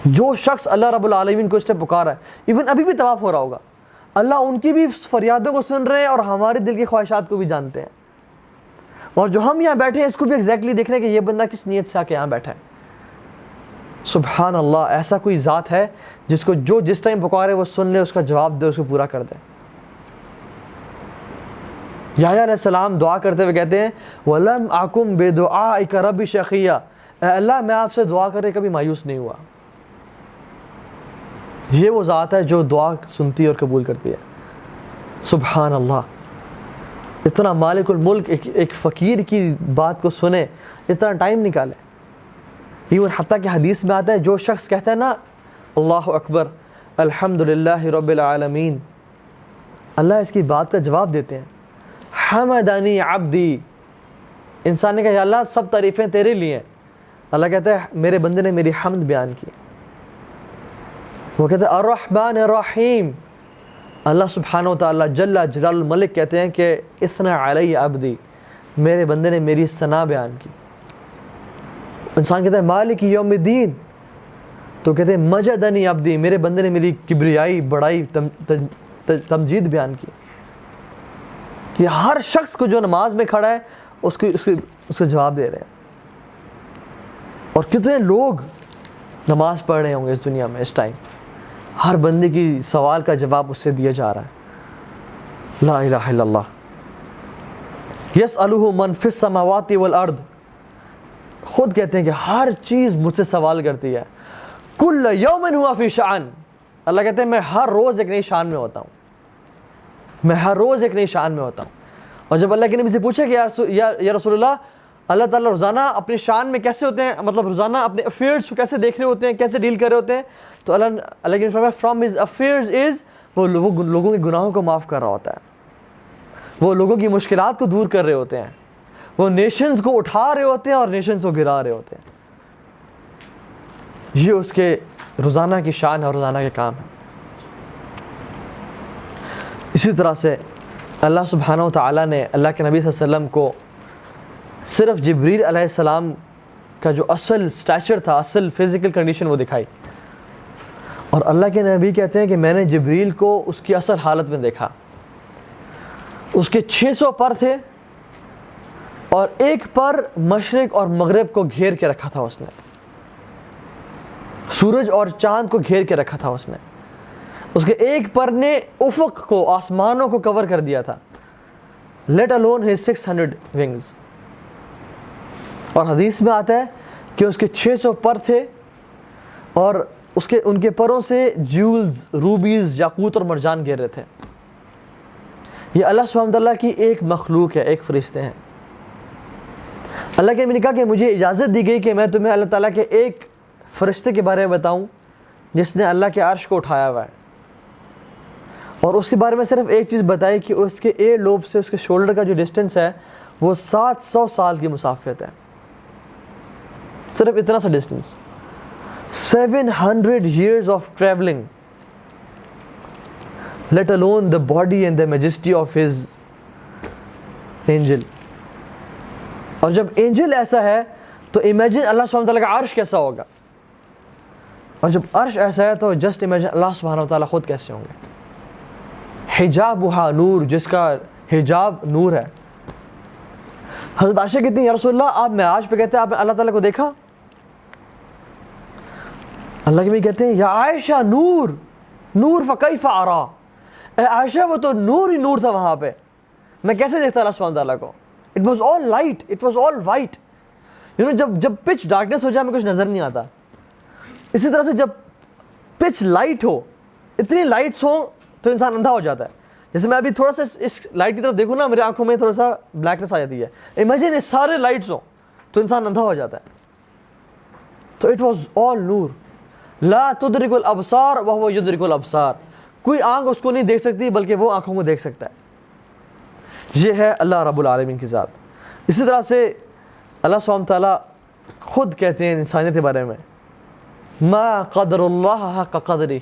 جو شخص اللہ رب العالمین کو اس نے پکارا ہے، ایون ابھی بھی طواف ہو رہا ہوگا، اللہ ان کی بھی فریادوں کو سن رہے ہیں اور ہمارے دل کی خواہشات کو بھی جانتے ہیں. اور جو ہم یہاں بیٹھے ہیں اس کو بھی ایگزیکٹلی دیکھ رہے ہیں کہ یہ بندہ کس نیت سے آ کے یہاں بیٹھا ہے. سبحان اللہ. ایسا کوئی ذات ہے جس کو جو جس ٹائم پکارے وہ سن لے، اس کا جواب دے، اس کو پورا کر دے. یحییٰ علیہ السلام دعا کرتے ہوئے کہتے ہیں وَلَمْ أَكُمْ بِدُعَائِكَ رَبِّ شَقِيًّا، اے اللہ میں آپ سے دعا کرے کبھی مایوس نہیں ہوا. یہ وہ ذات ہے جو دعا سنتی اور قبول کرتی ہے. سبحان اللہ. اتنا مالک الملک ایک فقیر کی بات کو سنے، اتنا ٹائم نکالے. ایون حتیٰ کہ حدیث میں آتا ہے جو شخص کہتا ہے نا اللہ اکبر الحمدللہ رب العالمین، اللہ اس کی بات کا جواب دیتے ہیں. حمدنی عبدی، انسان نے کہا یا اللہ سب تعریفیں تیرے لیے ہیں. اللہ کہتا ہے میرے بندے نے میری حمد بیان کی. وہ کہتا ہے الرحمن الرحیم، اللہ سبحانہ و تعالیٰ جل جلال الملک کہتے ہیں کہ اثنا علی عبدی، میرے بندے نے میری ثنا بیان کی. انسان کہتا ہے مالک یوم الدین، تو کہتے ہیں مجدنی عبدی، میرے بندے نے میری کبریائی بڑائی تمجید بیان کی. کہ ہر شخص کو جو نماز میں کھڑا ہے اس کو جواب دے رہے ہیں. اور کتنے لوگ نماز پڑھ رہے ہوں گے اس دنیا میں اس ٹائم، ہر بندے کی سوال کا جواب اس سے دیا جا رہا ہے. لا الہ الا اللہ. یسألہ من فی السماوات والارض، خود کہتے ہیں کہ ہر چیز مجھ سے سوال کرتی ہے. کل یوم ہوا فی شأن، اللہ کہتے ہیں میں ہر روز ایک نئی شان میں ہوتا ہوں، میں ہر روز ایک نئی شان میں ہوتا ہوں. اور جب اللہ کے نبی سے پوچھا کہ یا رسول اللہ تعالیٰ روزانہ اپنی شان میں کیسے ہوتے ہیں، مطلب روزانہ اپنے افیئرس کو کیسے دیکھ رہے ہوتے ہیں، کیسے ڈیل کر رہے ہوتے ہیں، تو اللہ کے نبی فرمایا فرام ہز افیئرز از، وہ لوگوں کے گناہوں کو معاف کر رہا ہوتا ہے، وہ لوگوں کی مشکلات کو دور کر رہے ہوتے ہیں، وہ نیشنز کو اٹھا رہے ہوتے ہیں اور نیشنز کو گرا رہے ہوتے ہیں. یہ اس کے روزانہ کی شان ہے اور روزانہ کے کام ہے. اسی طرح سے اللہ سبحانہ و تعالیٰ نے اللہ کے نبی صلی اللہ علیہ وسلم کو صرف جبریل علیہ السلام کا جو اصل سٹیچر تھا، اصل فزیکل کنڈیشن وہ دکھائی. اور اللہ کے نبی کہتے ہیں کہ میں نے جبریل کو اس کی اصل حالت میں دیکھا. اس کے 600 پر تھے اور ایک پر مشرق اور مغرب کو گھیر کے رکھا تھا اس نے، سورج اور چاند کو گھیر کے رکھا تھا اس نے. اس کے ایک پر نے افق کو، آسمانوں کو کور کر دیا تھا. Let alone his 600 wings. اور حدیث میں آتا ہے کہ اس کے 600 پر تھے اور ان کے پروں سے جیولز، روبیز، یاقوت اور مرجان گر رہے تھے. یہ اللہ سبحانہ وتعالیٰ کی ایک مخلوق ہے، ایک فرشتے ہیں. اللہ کے نبی نے کہا کہ مجھے اجازت دی گئی کہ میں تمہیں اللہ تعالیٰ کے ایک فرشتے کے بارے میں بتاؤں جس نے اللہ کے عرش کو اٹھایا ہوا ہے. اور اس کے بارے میں صرف ایک چیز بتائی کہ اس کے ایئر لوب سے اس کے شولڈر کا جو ڈسٹنس ہے وہ 700 سال کی مسافت ہے. صرف اتنا سا distance. 700 years of traveling, let alone the body and the majesty of his angel. اور جب اینجل ایسا ہے تو امیجن اللہ سبحانہ وتعالیٰ کا عرش کیسا ہوگا. اور جب عرش ایسا ہے تو جسٹ امیجن اللہ سبحانہ وتعالیٰ خود کیسے ہوں گے. حجابها نور، جس کا حجاب نور ہے. حضرت عائشہ کہتی ہیں یا رسول اللہ آپ معراج پہ کہتے ہیں آپ نے اللہ تعالیٰ کو دیکھا؟ اللہ کے بھی کہتے ہیں یا عائشہ نور نور فکیف ارا، اے عائشہ وہ تو نور ہی نور تھا وہاں پہ، میں کیسے دیکھتا اللہ سبحانہ تعالیٰ کو. It was all light, it was all white. جب پچ ڈارکنیس ہو جائے ہمیں کچھ نظر نہیں آتا. اسی طرح سے جب پچ لائٹ ہو، اتنی لائٹس ہوں تو انسان اندھا ہو جاتا ہے. جیسے میں ابھی تھوڑا سا اس لائٹ کی طرف دیکھوں نا، میری آنکھوں میں تھوڑا سا بلیکنس آ جاتی ہے. امیجن سارے لائٹس ہوں تو انسان اندھا ہو جاتا ہے. تو اٹ واز آل نور. لا تدرک الابصار وهو یدرک الابصار، کوئی آنکھ اس کو نہیں دیکھ سکتی بلکہ وہ آنکھوں کو دیکھ سکتا ہے. یہ ہے اللہ رب العالمین کی ذات. اسی طرح سے اللہ سبحانہ تعالیٰ خود کہتے ہیں انسانیت کے بارے میں ما قدر اللہ حق قدری،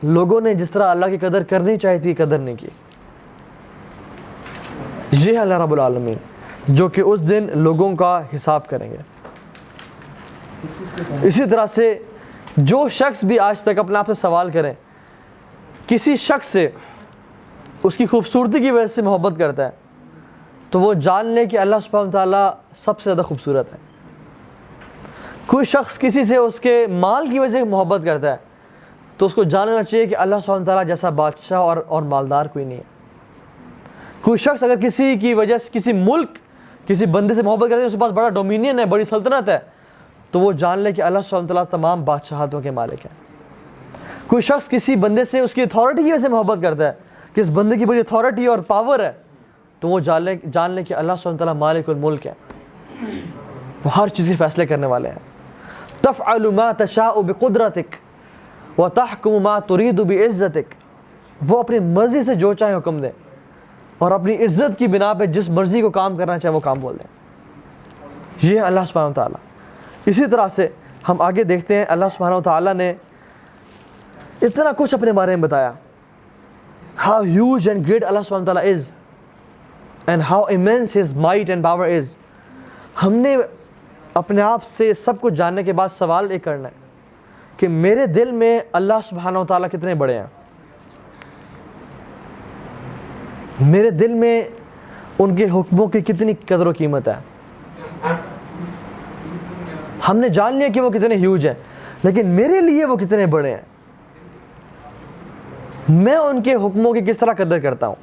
لوگوں نے جس طرح اللہ کی قدر کرنی چاہیے تھی قدر نہیں کی. یہ ہے اللہ رب العالمین جو کہ اس دن لوگوں کا حساب کریں گے. اسی طرح سے جو شخص بھی آج تک اپنے آپ سے سوال کریں، کسی شخص سے اس کی خوبصورتی کی وجہ سے محبت کرتا ہے تو وہ جان لے کہ اللہ سبحانہ تعالیٰ سب سے زیادہ خوبصورت ہے. کوئی شخص کسی سے اس کے مال کی وجہ سے محبت کرتا ہے تو اس کو جان لینا چاہیے کہ اللہ سبحانہ تعالیٰ جیسا بادشاہ اور مالدار کوئی نہیں ہے. کوئی شخص اگر کسی کی وجہ سے کسی ملک، کسی بندے سے محبت کرتا ہے، اس کے پاس بڑا ڈومینین ہے، بڑی سلطنت ہے، تو وہ جان لے کہ اللہ سبحانہ تعالیٰ تمام بادشاہتوں کے مالک ہیں. کوئی شخص کسی بندے سے اس کی اتھارٹی کی وجہ سے محبت کرتا ہے کہ اس بندے کی بڑی اتھارٹی اور پاور ہے، تو وہ جان لے کہ اللہ سبحانہ تعالیٰ مالک الملک ہے، وہ ہر چیز کے فیصلے کرنے والے ہیں. تفعل ما تشاء بقدرتک وتحکم ما ترید بعزتک، وہ اپنی مرضی سے جو چاہے حکم دیں اور اپنی عزت کی بنا پہ جس مرضی کو کام کرنا چاہے وہ کام بول دیں. یہ ہے اللہ سبحانہ تعالیٰ. اسی طرح سے ہم آگے دیکھتے ہیں اللہ سبحانہ تعالیٰ نے اتنا کچھ اپنے بارے میں بتایا. How huge and great Allah subhanahu wa ta'ala is and how immense his might and power is. ہم نے اپنے آپ سے سب کچھ جاننے کے بعد سوال یہ کرنا ہے کہ میرے دل میں اللہ سبحانہ و تعالیٰ کتنے بڑے ہیں، میرے دل میں ان کے حکموں کی کتنی قدر و قیمت ہے. ہم نے جان لیا کہ وہ کتنے ہیوج ہیں، لیکن میرے لیے وہ کتنے بڑے ہیں، میں ان کے حکموں کی کس طرح قدر کرتا ہوں.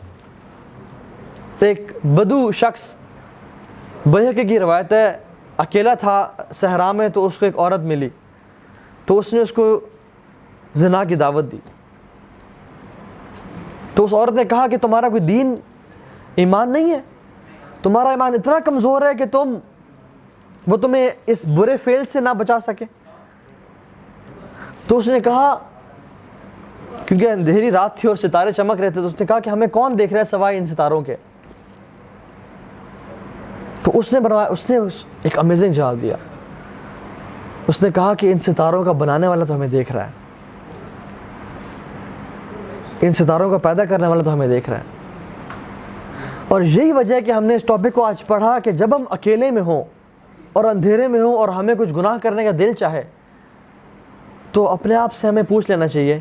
ایک بدو شخص بیہقی کی روایت ہے، اکیلا تھا صحرا میں تو اس کو ایک عورت ملی، تو اس نے اس کو زنا کی دعوت دی. تو اس عورت نے کہا کہ تمہارا کوئی دین ایمان نہیں ہے، تمہارا ایمان اتنا کمزور ہے کہ وہ تمہیں اس برے فعل سے نہ بچا سکے. تو اس نے کہا، کیونکہ اندھیری رات تھی اور ستارے چمک رہے تھے، تو اس نے کہا کہ ہمیں کون دیکھ رہا ہے سوائے ان ستاروں کے. تو اس نے ایک امیزنگ جواب دیا. اس نے کہا کہ ان ستاروں کا بنانے والا تو ہمیں دیکھ رہا ہے، ان ستاروں کا پیدا کرنے والا تو ہمیں دیکھ رہا ہے. اور یہی وجہ ہے کہ ہم نے اس ٹاپک کو آج پڑھا کہ جب ہم اکیلے میں ہوں اور اندھیرے میں ہوں اور ہمیں کچھ گناہ کرنے کا دل چاہے، تو اپنے آپ سے ہمیں پوچھ لینا چاہیے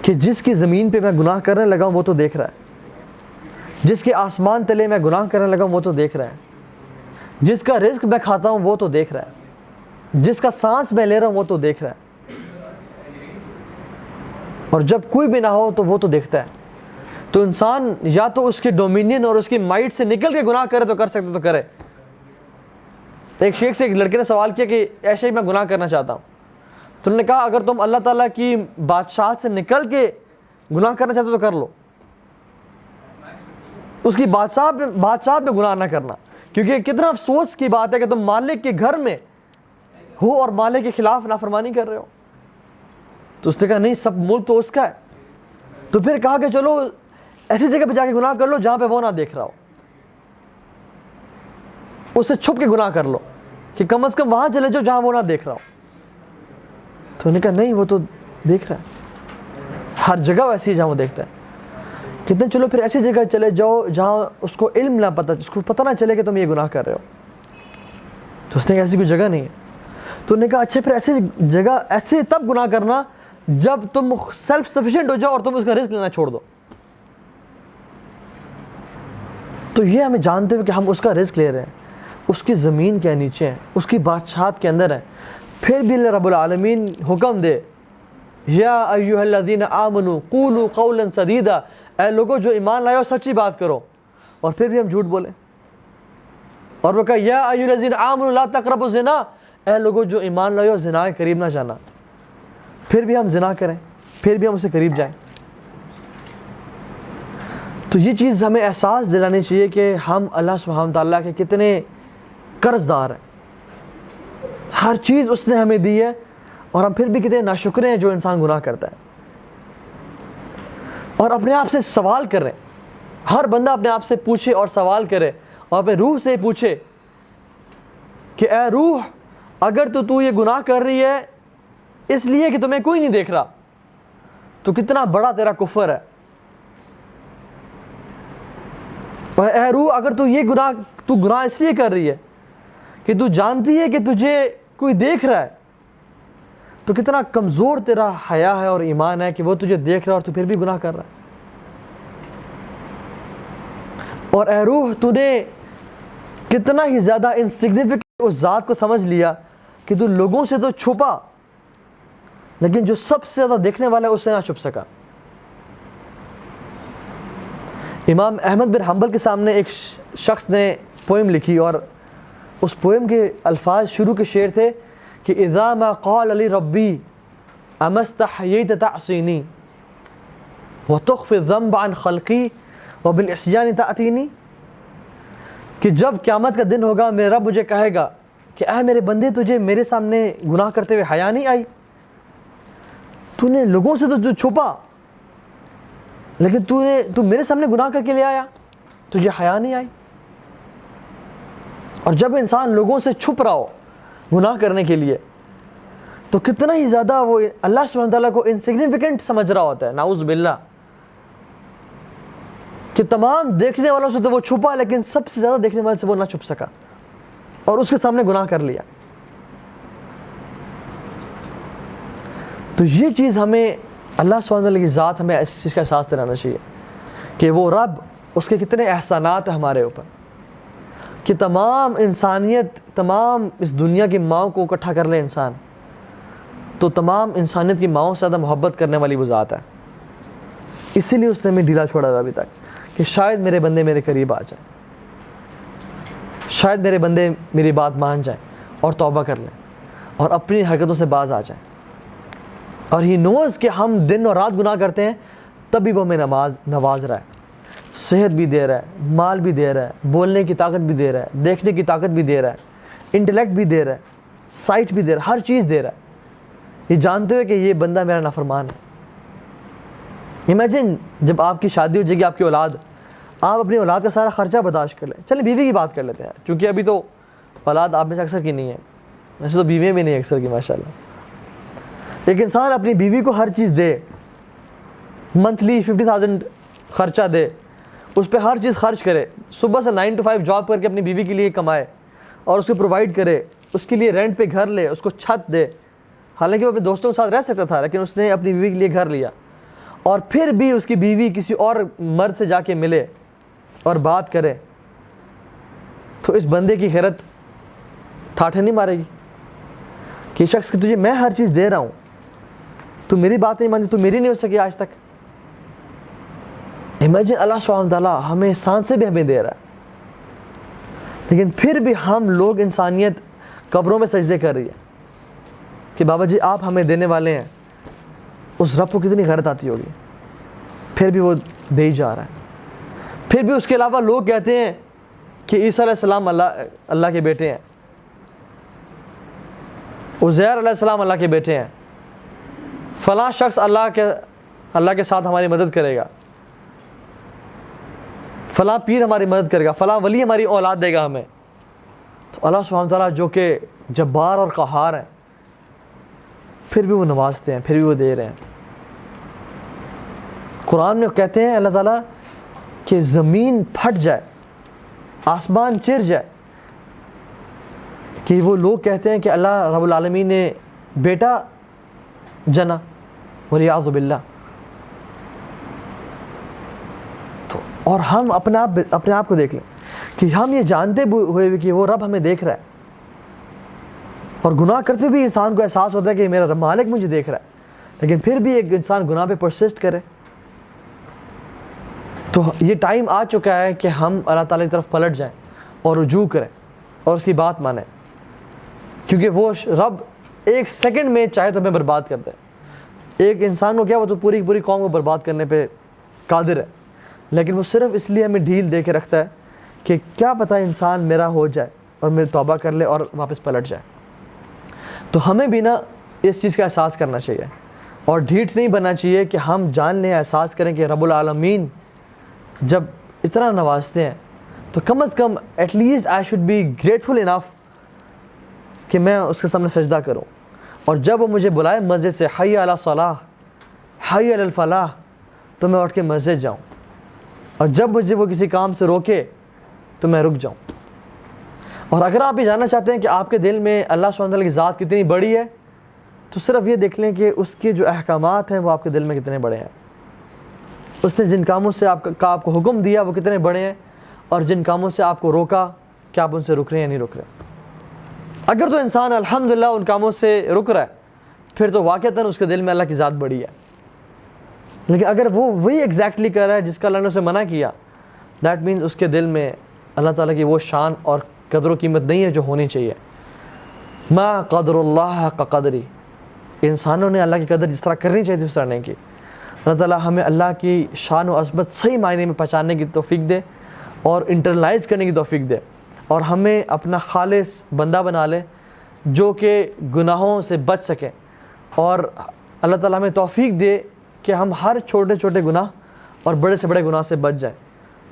کہ جس کی زمین پہ میں گناہ کرنے لگا ہوں وہ تو دیکھ رہا ہے، جس کے آسمان تلے میں گناہ کرنے لگا ہوں وہ تو دیکھ رہا ہے، جس کا رزق میں کھاتا ہوں وہ تو دیکھ رہا ہے، جس کا سانس میں لے رہا ہوں وہ تو دیکھ رہا ہے. اور جب کوئی بھی نہ ہو تو وہ تو دیکھتا ہے. تو انسان یا تو اس کے ڈومینین اور اس کی مائٹ سے نکل کے گناہ کرے تو کر سکتے تو کرے. ایک شیخ سے ایک لڑکے نے سوال کیا کہ ایسے ہی میں گناہ کرنا چاہتا ہوں. تو انہوں نے کہا اگر تم اللہ تعالیٰ کی بادشاہت سے نکل کے گناہ کرنا چاہتے تو کر لو، اس کی بادشاہت میں گناہ نہ کرنا، کیونکہ کتنا افسوس کی بات ہے کہ تم مالک کے گھر میں ہو اور مالک کے خلاف نافرمانی کر رہے ہو. تو اس نے کہا نہیں، سب ملک تو اس کا ہے. تو پھر کہا کہ چلو ایسی جگہ پہ جا کے گناہ کر لو جہاں پہ وہ نہ دیکھ رہا ہو، اس سے چھپ کے گناہ کر لو کہ کم از کم وہاں چلے جاؤ جہاں وہ نہ دیکھ رہا ہو. تو انہوں نے کہا نہیں، وہ تو دیکھ رہا ہے، ہر جگہ ویسی ہے جہاں وہ دیکھتا ہے. کتنے چلو پھر ایسی جگہ چلے جاؤ جہاں اس کو علم نہ پتہ، اس کو پتہ نہ چلے کہ تم یہ گناہ کر رہے ہو. تو اس نے کہا ایسی کوئی جگہ نہیں ہے. تو انہوں نے کہا اچھا پھر ایسی جگہ، ایسے تب گناہ کرنا جب تم سیلف سفیشینٹ ہو جاؤ اور تم اس کا رزق لینا چھوڑ دو. تو یہ ہمیں جانتے ہوئے کہ ہم اس کا رزق لے رہے ہیں، اس کی زمین کے نیچے ہیں، اس کی بادشاہت کے اندر ہیں، پھر بھی اللہ رب العالمین حکم دے یا ایھا الذین آمنوا قولوا قولا سدیدا، اے لوگوں جو ایمان لائے ہو سچی بات کرو، اور پھر بھی ہم جھوٹ بولیں. اور وہ کہا یا ایھا الذین آمنوا لا تقربوا الزنا، اے لوگوں جو ایمان لائے ہو زنا کے قریب نہ جانا، پھر بھی ہم زنا کریں، پھر بھی ہم اسے قریب جائیں. تو یہ چیز ہمیں احساس دلانی چاہیے کہ ہم اللہ سبحانہ تعالیٰ کے کتنے قرض دار ہیں. ہر چیز اس نے ہمیں دی ہے اور ہم پھر بھی کتنے ناشکرے ہیں جو انسان گناہ کرتا ہے. اور اپنے آپ سے سوال کریں، ہر بندہ اپنے آپ سے پوچھے اور سوال کرے اور اپنے روح سے پوچھے کہ اے روح، اگر تو یہ گناہ کر رہی ہے اس لیے کہ تمہیں کوئی نہیں دیکھ رہا تو کتنا بڑا تیرا کفر ہے. اور اے روح، اگر تو گناہ اس لیے کر رہی ہے کہ تو جانتی ہے کہ تجھے کوئی دیکھ رہا ہے تو کتنا کمزور تیرا حیا ہے اور ایمان ہے کہ وہ تجھے دیکھ رہا ہے اور تو پھر بھی گناہ کر رہا ہے. اور اے روح، تو نے کتنا ہی زیادہ انسگنیفیکنٹ اس ذات کو سمجھ لیا کہ تو لوگوں سے تو چھپا لیکن جو سب سے زیادہ دیکھنے والا ہے اس سے نہ چھپ سکا. امام احمد بن حنبل کے سامنے ایک شخص نے پوئم لکھی اور اس پوئم کے الفاظ شروع کے شعر تھے کہ اذا ما قال لی ربی اما استحییت تعصینی وتخفی الذنب عن خلقی وبالعصیان تأتینی، کہ جب قیامت کا دن ہوگا میرا رب مجھے کہے گا کہ اے میرے بندے، تجھے میرے سامنے گناہ کرتے ہوئے حیا نہیں آئی؟ تو نے لوگوں سے تو چھپا لیکن تو میرے سامنے گناہ کر کے لے آیا، تجھے حیا نہیں آئی. اور جب انسان لوگوں سے چھپ رہا ہو گناہ کرنے کے لیے تو کتنا ہی زیادہ وہ اللہ سبحانہ تعالیٰ کو انسگنیفیکنٹ سمجھ رہا ہوتا ہے. نعوذ باللہ، کہ تمام دیکھنے والوں سے تو وہ چھپا لیکن سب سے زیادہ دیکھنے والے سے وہ نہ چھپ سکا اور اس کے سامنے گناہ کر لیا. تو یہ چیز ہمیں اللہ سبحانہ تعالیٰ کی ذات، ہمیں اس چیز کا احساس دلانا چاہیے کہ وہ رب، اس کے کتنے احسانات ہیں ہمارے اوپر، کہ تمام انسانیت، تمام اس دنیا کی ماؤں کو اکٹھا کر لے انسان تو تمام انسانیت کی ماؤں سے زیادہ محبت کرنے والی وہ ذات ہے. اسی لیے اس نے ہمیں ڈھیلا چھوڑا تھا ابھی تک کہ شاید میرے بندے میرے قریب آ جائیں. شاید میرے بندے میری بات مان جائیں اور توبہ کر لیں اور اپنی حرکتوں سے باز آ جائیں. اور ہی نوز کہ ہم دن اور رات گناہ کرتے ہیں, تب بھی وہ ہمیں نواز رہا ہے, صحت بھی دے رہا ہے, مال بھی دے رہا ہے, بولنے کی طاقت بھی دے رہا ہے, دیکھنے کی طاقت بھی دے رہا ہے, انٹلیکٹ بھی دے رہا ہے, سائٹ بھی دے رہا ہے, ہر چیز دے رہا ہے, یہ جانتے ہوئے کہ یہ بندہ میرا نافرمان ہے. امیجن جب آپ کی شادی ہو جائے گی, آپ کی اولاد, آپ اپنی اولاد کا سارا خرچہ برداشت کر لیں. چلیں بیوی کی بات کر لیتے ہیں, چونکہ ابھی تو اولاد آپ میں سے اکثر کی نہیں ہے, ویسے تو بیویاں بھی نہیں اکثر کی ماشاء اللہ. ایک انسان اپنی بیوی کو ہر چیز دے, منتھلی 50,000 خرچہ دے, اس پہ ہر چیز خرچ کرے, صبح سے 9 to 5 جاب کر کے اپنی بیوی کے لیے کمائے اور اس کو پرووائڈ کرے, اس کے لیے رینٹ پہ گھر لے, اس کو چھت دے. حالانکہ وہ اپنے دوستوں کے ساتھ رہ سکتا تھا, لیکن اس نے اپنی بیوی کے لیے گھر لیا. اور پھر بھی اس کی بیوی کسی اور مرد سے جا کے ملے اور بات کرے, تو اس بندے کی غیرت ٹھاٹھے نہیں مارے گی کہ شخص کہ تجھے میں ہر چیز دے رہا ہوں, تو میری بات نہیں مانتی, تو میری نہیں ہو سکی آج تک. امیجن اللہ سبحانہ وتعالیٰ ہمیں احسان سے بھی ہمیں دے رہا ہے, لیکن پھر بھی ہم لوگ, انسانیت قبروں میں سجدے کر رہی ہے کہ بابا جی آپ ہمیں دینے والے ہیں. اس رب کو کتنی غیرت آتی ہوگی, پھر بھی وہ دے ہی جا رہا ہے. پھر بھی اس کے علاوہ لوگ کہتے ہیں کہ عیسیٰ علیہ السلام اللہ کے بیٹے ہیں, عزیر علیہ السلام اللہ کے بیٹے ہیں, فلاں شخص اللہ کے ساتھ ہماری مدد کرے گا, فلاں پیر ہماری مدد کرے گا, فلاں ولی ہماری اولاد دے گا ہمیں. تو اللہ سبحانہ تعالیٰ جو کہ جبار اور قہار ہیں, پھر بھی وہ نوازتے ہیں, پھر بھی وہ دے رہے ہیں. قرآن میں کہتے ہیں اللہ تعالیٰ کہ زمین پھٹ جائے, آسمان چر جائے, کہ وہ لوگ کہتے ہیں کہ اللہ رب العالمین نے بیٹا جنا, ولیعوذ باللہ. تو اور ہم اپنے آپ کو دیکھ لیں کہ ہم یہ جانتے ہوئے بھی کہ وہ رب ہمیں دیکھ رہا ہے, اور گناہ کرتے بھی انسان کو احساس ہوتا ہے کہ میرا رب مالک مجھے دیکھ رہا ہے, لیکن پھر بھی ایک انسان گناہ پہ پرسسٹ کرے. تو یہ ٹائم آ چکا ہے کہ ہم اللہ تعالیٰ کی طرف پلٹ جائیں اور رجوع کریں اور اس کی بات مانیں, کیونکہ وہ رب ایک سیکنڈ میں چاہے تو ہمیں برباد کر دے. ایک انسان کو کیا, وہ تو پوری قوم کو برباد کرنے پہ قادر ہے, لیکن وہ صرف اس لیے ہمیں ڈھیل دے کے رکھتا ہے کہ کیا پتہ انسان میرا ہو جائے اور میری توبہ کر لے اور واپس پلٹ جائے. تو ہمیں بھی نا اس چیز کا احساس کرنا چاہیے اور ڈھیٹ نہیں بننا چاہیے کہ ہم جان لیں, احساس کریں کہ رب العالمین جب اتنا نوازتے ہیں تو کم از کم at least I should be grateful enough کہ میں اس کے سامنے سجدہ کروں. اور جب وہ مجھے بلائے مسجد سے, حی علی الصلاح, حی علی الفلاح, تو میں اٹھ کے مسجد جاؤں, اور جب مجھے وہ کسی کام سے روکے تو میں رک جاؤں. اور اگر آپ یہ جاننا چاہتے ہیں کہ آپ کے دل میں اللہ سبحانہ وتعالیٰ کی ذات کتنی بڑی ہے, تو صرف یہ دیکھ لیں کہ اس کے جو احکامات ہیں وہ آپ کے دل میں کتنے بڑے ہیں. اس نے جن کاموں سے آپ کو حکم دیا وہ کتنے بڑے ہیں, اور جن کاموں سے آپ کو روکا کیا آپ ان سے رک رہے ہیں یا نہیں رک رہے. اگر تو انسان الحمدللہ ان کاموں سے رک رہا ہے, پھر تو واقعتاً اس کے دل میں اللہ کی ذات بڑی ہے. لیکن اگر وہ وہی ایگزیکٹلی کر رہا ہے جس کا اللہ نے اسے منع کیا, دیٹ مینز اس کے دل میں اللہ تعالیٰ کی وہ شان اور قدر و قیمت نہیں ہے جو ہونی چاہیے. ما قدر اللہ حق قدری, انسانوں نے اللہ کی قدر جس طرح کرنی چاہیے اس طرح نہیں کی. اللہ تعالیٰ ہمیں اللہ کی شان و عظمت صحیح معنی میں پہچاننے کی توفیق دے اور انٹرنلائز کرنے کی توفیق دے, اور ہمیں اپنا خالص بندہ بنا لے جو کہ گناہوں سے بچ سکے, اور اللہ تعالیٰ ہمیں توفیق دے کہ ہم ہر چھوٹے چھوٹے گناہ اور بڑے سے بڑے گناہ سے بچ جائیں,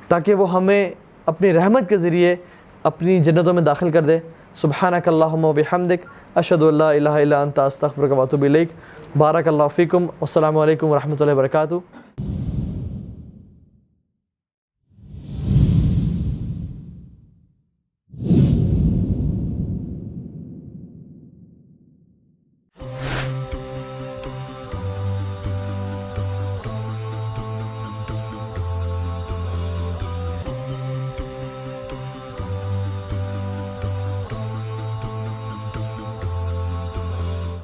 تاکہ وہ ہمیں اپنی رحمت کے ذریعے اپنی جنتوں میں داخل کر دے. سبحانک اللہم و بحمدک, اشہد ان لا الہ الا انت, استغفرک و اتوب الیک. بارک اللہ فیکم, والسلام علیکم ورحمۃ اللہ وبرکاتہ.